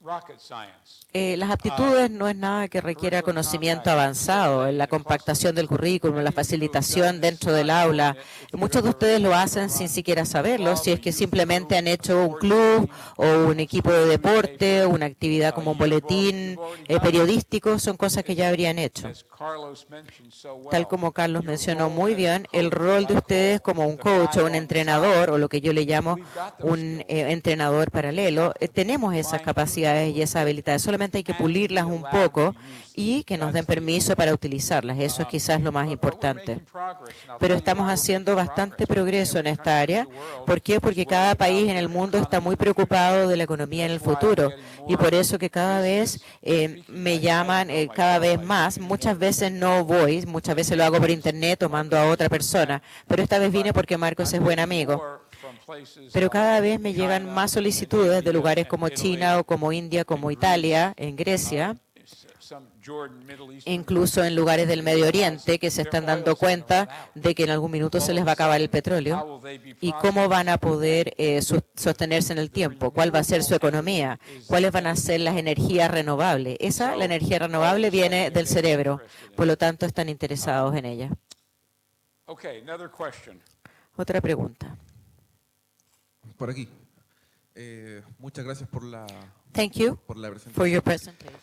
Las aptitudes no es nada que requiera conocimiento avanzado en la compactación del currículum, la facilitación dentro del aula. Muchos de ustedes lo hacen sin siquiera saberlo, si es que simplemente han hecho un club o un equipo de deporte, una actividad como un boletín periodístico, son cosas que ya habrían hecho. Tal como Carlos mencionó muy bien, el rol de ustedes como un coach o un entrenador, o lo que yo le llamo un entrenador paralelo, tenemos esas capacidades y esas habilidades, solamente hay que pulirlas un poco y que nos den permiso para utilizarlas. Eso es quizás lo más importante. Pero estamos haciendo bastante progreso en esta área. ¿Por qué? Porque cada país en el mundo está muy preocupado de la economía en el futuro y por eso que cada vez me llaman cada vez más. Muchas veces no voy, muchas veces lo hago por internet o mando a otra persona, pero esta vez vine porque Marcos es buen amigo. Pero cada vez me llegan más solicitudes de lugares como China o como India, como Italia, en Grecia, incluso en lugares del Medio Oriente que se están dando cuenta de que en algún minuto se les va a acabar el petróleo y cómo van a poder sostenerse en el tiempo, cuál va a ser su economía, cuáles van a ser las energías renovables. La energía renovable viene del cerebro, por lo tanto están interesados en ella. Otra pregunta. Por aquí. Muchas gracias por la presentación. For your presentation.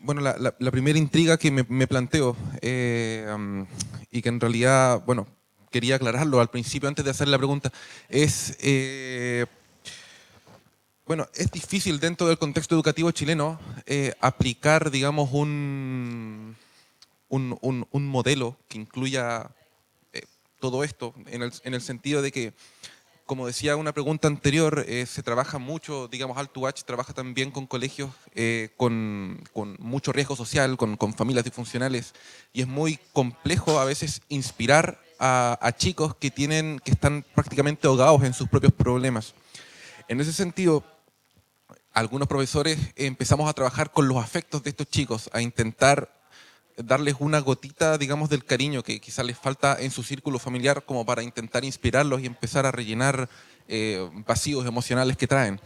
Bueno, la primera intriga que me planteo y que en realidad, bueno, quería aclararlo al principio antes de hacer la pregunta, es, bueno, es difícil dentro del contexto educativo chileno aplicar, digamos, un modelo que incluya todo esto, en el sentido de que, como decía una pregunta anterior, se trabaja mucho, digamos, Altuach trabaja también con colegios con mucho riesgo social, con familias disfuncionales, y es muy complejo a veces inspirar a chicos que están prácticamente ahogados en sus propios problemas. En ese sentido, algunos profesores empezamos a trabajar con los afectos de estos chicos, a intentar darles una gotita, digamos, del cariño que quizás les falta en su círculo familiar como para intentar inspirarlos y empezar a rellenar vacíos emocionales que traen.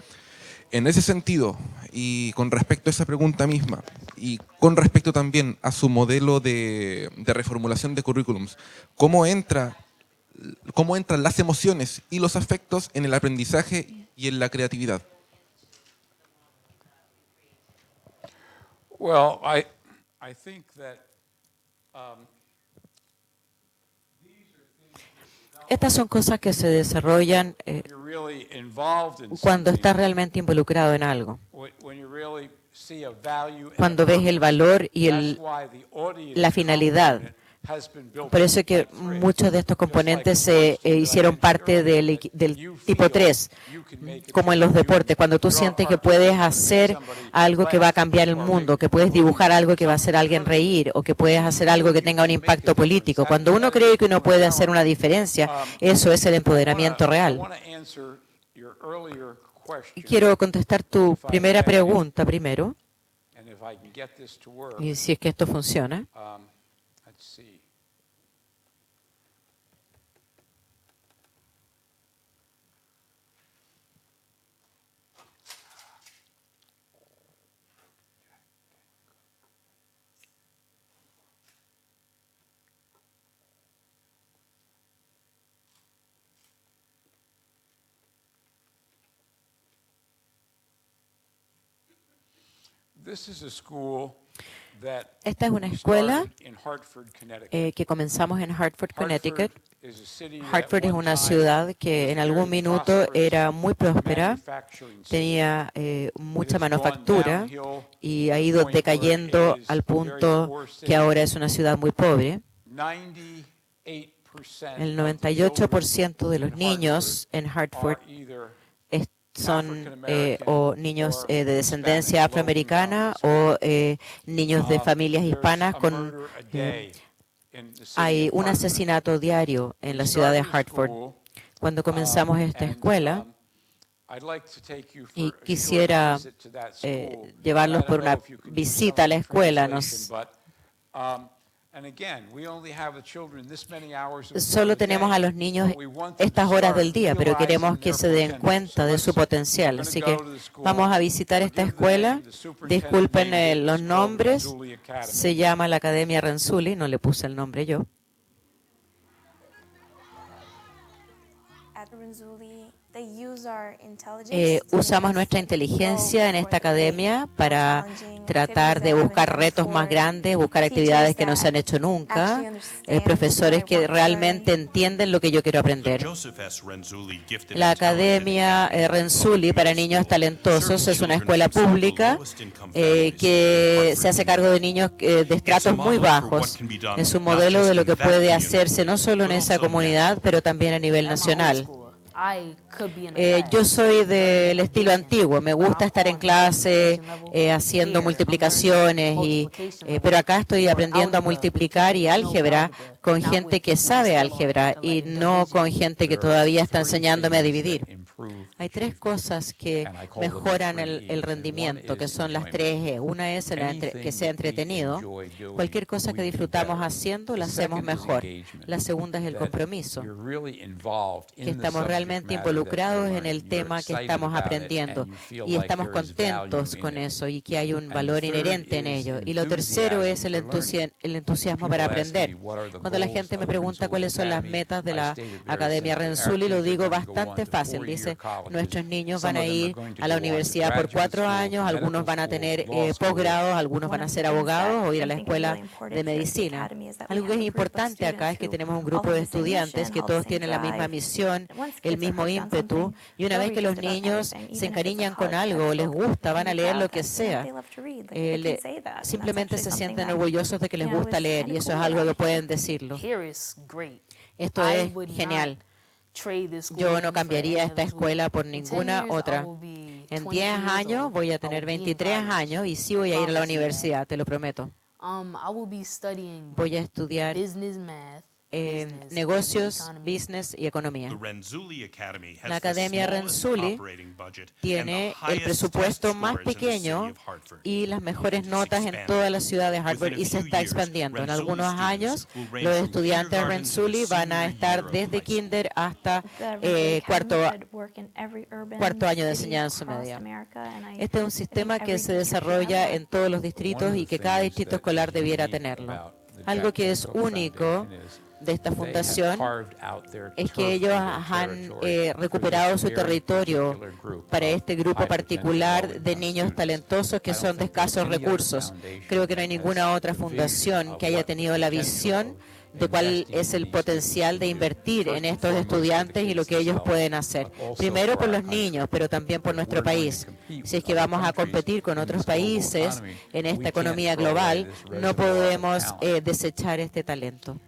En ese sentido, y con respecto a esa pregunta misma, y con respecto también a su modelo de reformulación de currículums, ¿cómo entran las emociones y los afectos en el aprendizaje y en la creatividad? Well, I think that Estas son cosas que se desarrollan cuando estás realmente involucrado en algo. Cuando ves el valor y la finalidad. Por eso es que muchos de estos componentes se hicieron parte del tipo 3, como en los deportes, cuando tú sientes que puedes hacer algo que va a cambiar el mundo, que puedes dibujar algo que va a hacer a alguien reír, o que puedes hacer algo que tenga un impacto político. Cuando uno cree que uno puede hacer una diferencia, eso es el empoderamiento real. Y quiero contestar tu primera pregunta primero, y si es que esto funciona. Esta es una escuela que comenzamos en Hartford, Connecticut. Hartford es una ciudad que en algún minuto era muy próspera, tenía mucha manufactura y ha ido decayendo al punto que ahora es una ciudad muy pobre. El 98% de los niños en Hartford son o niños de descendencia afroamericana o niños de familias hispanas. Hay un asesinato diario en la ciudad de Hartford. Cuando comenzamos esta escuela, y quisiera llevarlos por una visita a la escuela, Solo tenemos a los niños estas horas del día, pero queremos que se den cuenta de su potencial. Así que vamos a visitar esta escuela. Disculpen los nombres. Se llama la Academia Renzulli, no le puse el nombre yo. Usamos nuestra inteligencia en esta academia para tratar de buscar retos más grandes, buscar actividades que no se han hecho nunca, profesores que realmente entienden lo que yo quiero aprender. La Academia Renzulli para niños talentosos es una escuela pública que se hace cargo de niños de estratos muy bajos. Es un modelo de lo que puede hacerse no solo en esa comunidad, pero también a nivel nacional. Yo soy del estilo antiguo, me gusta estar en clase haciendo multiplicaciones, pero acá estoy aprendiendo a multiplicar y álgebra con gente que sabe álgebra y no con gente que todavía está enseñándome a dividir. Hay tres cosas que mejoran el rendimiento, que son las tres E. Una es que sea entretenido. Cualquier cosa que disfrutamos haciendo, la hacemos mejor. La segunda es el compromiso, que estamos realmente involucrados en el tema que estamos aprendiendo y estamos contentos con eso y que hay un valor inherente en ello. Y lo tercero es el entusiasmo para aprender. Cuando la gente me pregunta cuáles son las metas de la Academia Renzulli, lo digo bastante fácil. Dice, nuestros niños van a ir a la universidad por 4 años, algunos van a tener posgrados, algunos van a ser abogados o ir a la escuela de medicina. Algo que es importante acá es que tenemos un grupo de estudiantes que todos tienen la misma misión, el mismo ímpetu, y una vez que los niños se encariñan con algo o les gusta, van a leer lo que sea. Simplemente se sienten orgullosos de que les gusta leer y eso es algo que pueden decirlo. Esto es genial. Yo no cambiaría esta escuela por ninguna otra. En 10 años voy a tener 23 años y sí voy a ir a la universidad, te lo prometo. Voy a estudiar negocios, business y economía. La Academia Renzulli tiene el presupuesto más pequeño y las mejores notas en toda la ciudad de Harvard y se está expandiendo. En algunos años, los estudiantes de Renzulli van a estar desde kinder hasta cuarto año de enseñanza media. Este es un sistema que se desarrolla en todos los distritos y que cada distrito escolar debiera tenerlo. Algo que es único de esta fundación es que ellos han recuperado su territorio para este grupo particular de niños talentosos que son de escasos recursos. Creo que no hay ninguna otra fundación que haya tenido la visión de cuál es el potencial de invertir en estos estudiantes y lo que ellos pueden hacer. Primero por los niños, pero también por nuestro país. Si es que vamos a competir con otros países en esta economía global, no podemos desechar este talento.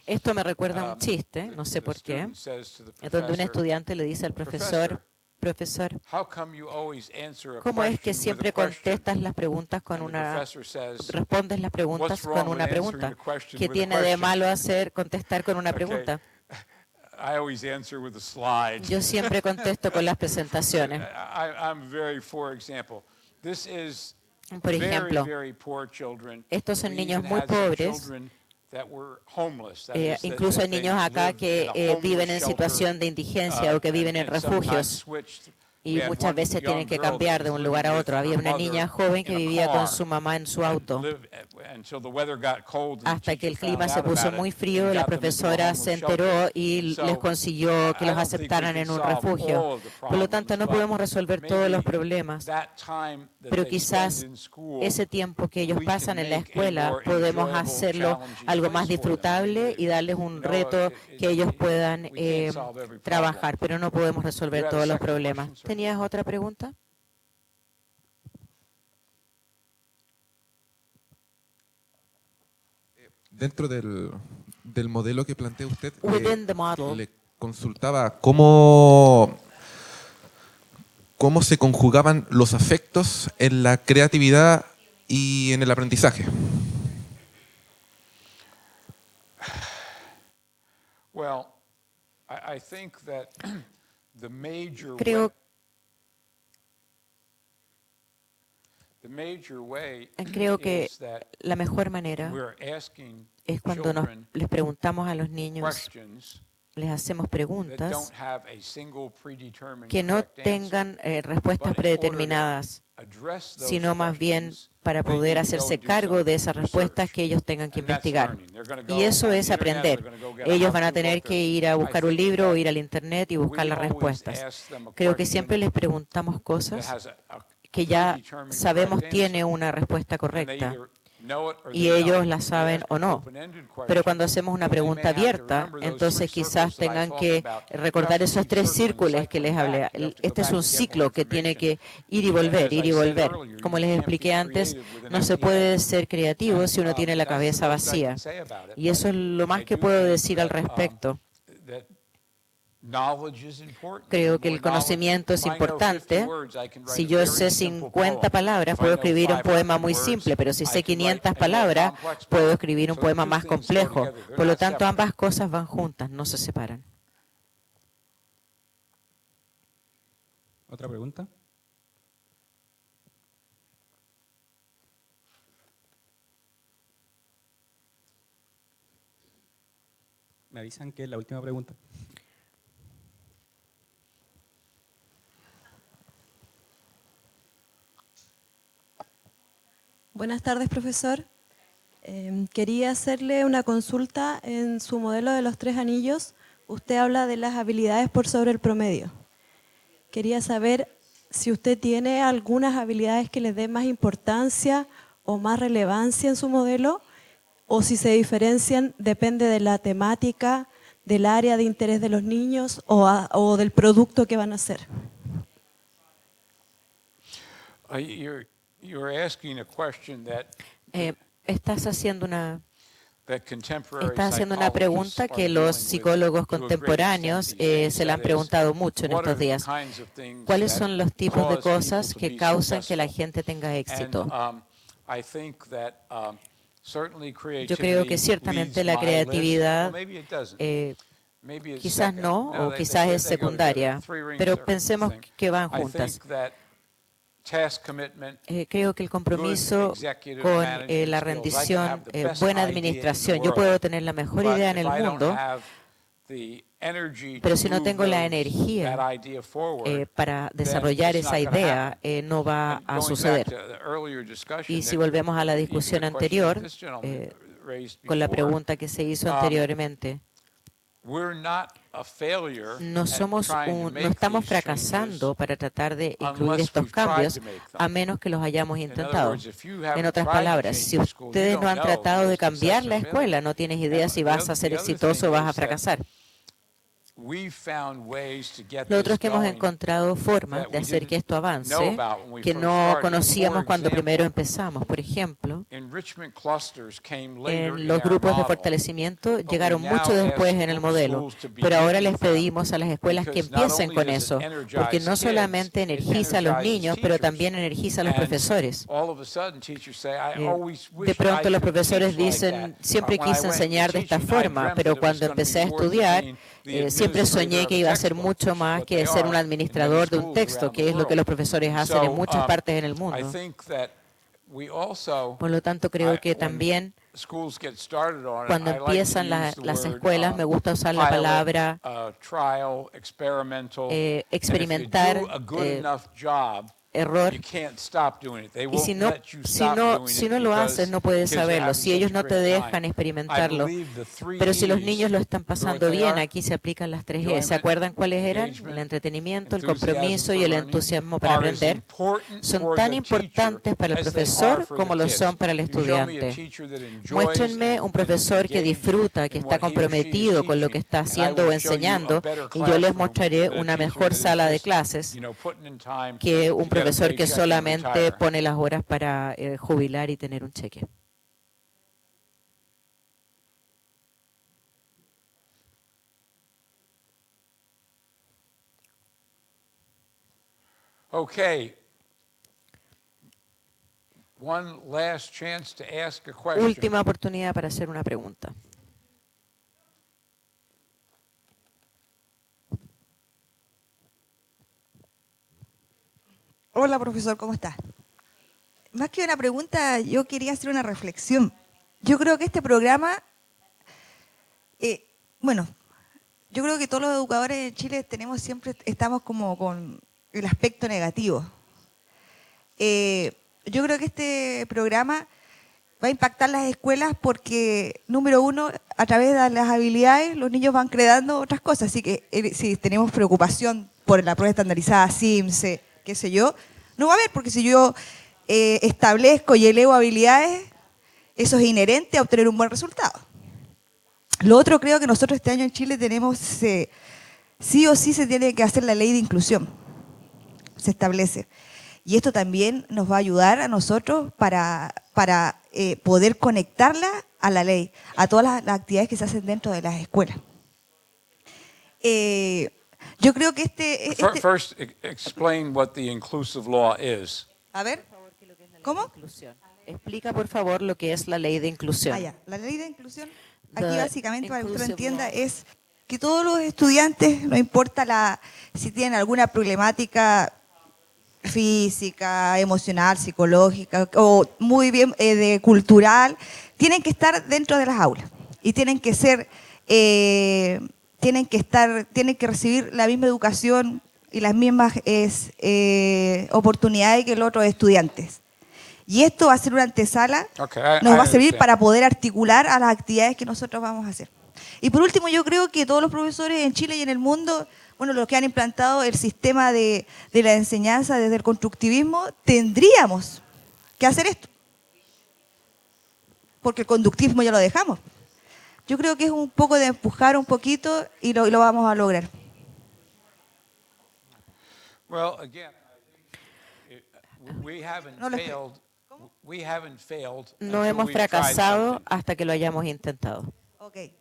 Esto me recuerda a un chiste, no sé por qué, donde un estudiante le dice al profesor, ¿cómo es que siempre contestas las preguntas con respondes las preguntas con una pregunta? ¿Qué tiene de malo contestar con una pregunta? Yo siempre contesto con las presentaciones. Por ejemplo, estos son niños muy pobres. Incluso hay niños acá que viven en situación de indigencia o que viven en refugios y muchas veces tienen que cambiar de un lugar a otro. Había una niña joven que vivía con su mamá en su auto. Hasta que el clima se puso muy frío, la profesora se enteró y les consiguió que los aceptaran en un refugio. Por lo tanto, no podemos resolver todos los problemas, pero quizás ese tiempo que ellos pasan en la escuela podemos hacerlo algo más disfrutable y darles un reto que ellos puedan trabajar, pero no podemos resolver todos los problemas. ¿Tenías otra pregunta? Dentro del modelo que plantea usted, le consultaba cómo se conjugaban los afectos en la creatividad y en el aprendizaje. Creo Creo que la mejor manera es cuando les preguntamos a los niños, les hacemos preguntas que no tengan respuestas predeterminadas, sino más bien para poder hacerse cargo de esas respuestas que ellos tengan que investigar. Y eso es aprender. Ellos van a tener que ir a buscar un libro o ir al internet y buscar las respuestas. Creo que siempre les preguntamos cosas que ya sabemos tiene una respuesta correcta y ellos la saben o no. Pero cuando hacemos una pregunta abierta, entonces quizás tengan que recordar esos 3 círculos que les hablé. Este es un ciclo que tiene que ir y volver, ir y volver. Como les expliqué antes, no se puede ser creativo si uno tiene la cabeza vacía. Y eso es lo más que puedo decir al respecto. Creo que el conocimiento es importante. Si yo sé 50 palabras, puedo escribir un poema muy simple, pero si sé 500 palabras, puedo escribir un poema más complejo. Por lo tanto, ambas cosas van juntas, no se separan. ¿Otra pregunta? Me avisan que es la última pregunta. Buenas tardes, profesor. Quería hacerle una consulta. En su modelo de los 3 anillos, usted habla de las habilidades por sobre el promedio. Quería saber si usted tiene algunas habilidades que les den más importancia o más relevancia en su modelo, o si se diferencian, depende de la temática, del área de interés de los niños o del producto que van a hacer. Estás haciendo una pregunta que los psicólogos contemporáneos se la han preguntado mucho en estos días. ¿Cuáles son los tipos de cosas que causan que la gente tenga éxito? Yo creo que ciertamente la creatividad quizás no, o quizás es secundaria, pero pensemos que van juntas. Creo que el compromiso con la rendición, buena administración. Yo puedo tener la mejor idea en el mundo, pero si no tengo la energía para desarrollar esa idea, no va a suceder. Y si volvemos a la discusión anterior, con la pregunta que se hizo anteriormente, no estamos fracasando para tratar de incluir estos cambios, a menos que los hayamos intentado. En otras palabras, si ustedes no han tratado de cambiar la escuela, no tienes idea si vas a ser exitoso o vas a fracasar. Lo otro es que hemos encontrado formas de hacer que esto avance, que no conocíamos cuando primero empezamos. Por ejemplo, los grupos de fortalecimiento llegaron mucho después en el modelo, pero ahora les pedimos a las escuelas que empiecen con eso, porque no solamente energiza a los niños, pero también energiza a los profesores. De pronto los profesores dicen, siempre quise enseñar de esta forma, pero cuando empecé a estudiar, siempre soñé que iba a ser mucho más que ser un administrador de un texto, que es lo que los profesores hacen en muchas partes en el mundo. Por lo tanto, creo que también cuando empiezan las escuelas, me gusta usar la palabra experimentar, error, y si no lo haces no puedes saberlo, si ellos no te dejan experimentarlo. Pero si los niños lo están pasando bien, aquí se aplican las 3E. ¿Se acuerdan cuáles eran? El entretenimiento, el compromiso y el entusiasmo para aprender. Son tan importantes para el profesor como lo son para el estudiante. Muéstrenme un profesor que disfruta, que está comprometido con lo que está haciendo o enseñando, y yo les mostraré una mejor sala de clases que un profesor que solamente pone las horas para jubilar y tener un cheque. Okay. One last chance to ask a question. Última oportunidad para hacer una pregunta. Hola, profesor, ¿cómo está? más que una pregunta, yo quería hacer una reflexión. Yo creo que este programa, bueno, yo creo que todos los educadores en Chile estamos como con el aspecto negativo. Yo creo que este programa va a impactar las escuelas porque, número uno, a través de las habilidades los niños van creando otras cosas. Así que si tenemos preocupación por la prueba estandarizada, SIMSE, qué sé yo, no va a haber, porque si yo establezco y elevo habilidades, eso es inherente a obtener un buen resultado. Lo otro, creo que nosotros este año en Chile tenemos, sí o sí se tiene que hacer la ley de inclusión, se establece. Y esto también nos va a ayudar a nosotros para poder conectarla a la ley, a todas las actividades que se hacen dentro de las escuelas. Yo creo que First, explain what the inclusive law is. A ver, ¿cómo? Explica, por favor, lo que es la ley de inclusión. La ley de inclusión, aquí básicamente, para que usted lo entienda, es que todos los estudiantes, no importa si tienen alguna problemática física, emocional, psicológica o muy bien cultural, tienen que estar dentro de las aulas y tienen que recibir la misma educación y las mismas oportunidades que los otros estudiantes. Y esto va a ser una antesala, nos va a servir para poder articular a las actividades que nosotros vamos a hacer. Y por último, yo creo que todos los profesores en Chile y en el mundo, bueno, los que han implantado el sistema de la enseñanza desde el constructivismo, tendríamos que hacer esto. Porque el conductivismo ya lo dejamos. Yo creo que es un poco de empujar un poquito y lo vamos a lograr. Well, again, we haven't failed. No hemos fracasado hasta que lo hayamos intentado. Okay.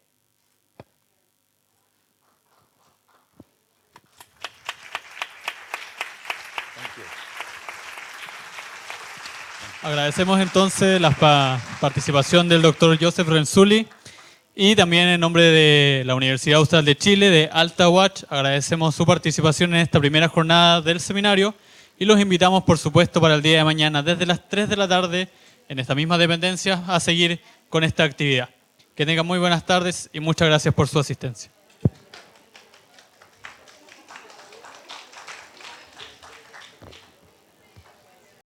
Agradecemos entonces la participación del doctor Joseph Renzulli y también en nombre de la Universidad Austral de Chile, de Alta UACH, agradecemos su participación en esta primera jornada del seminario y los invitamos, por supuesto, para el día de mañana desde las 3 de la tarde en esta misma dependencia a seguir con esta actividad. Que tengan muy buenas tardes y muchas gracias por su asistencia.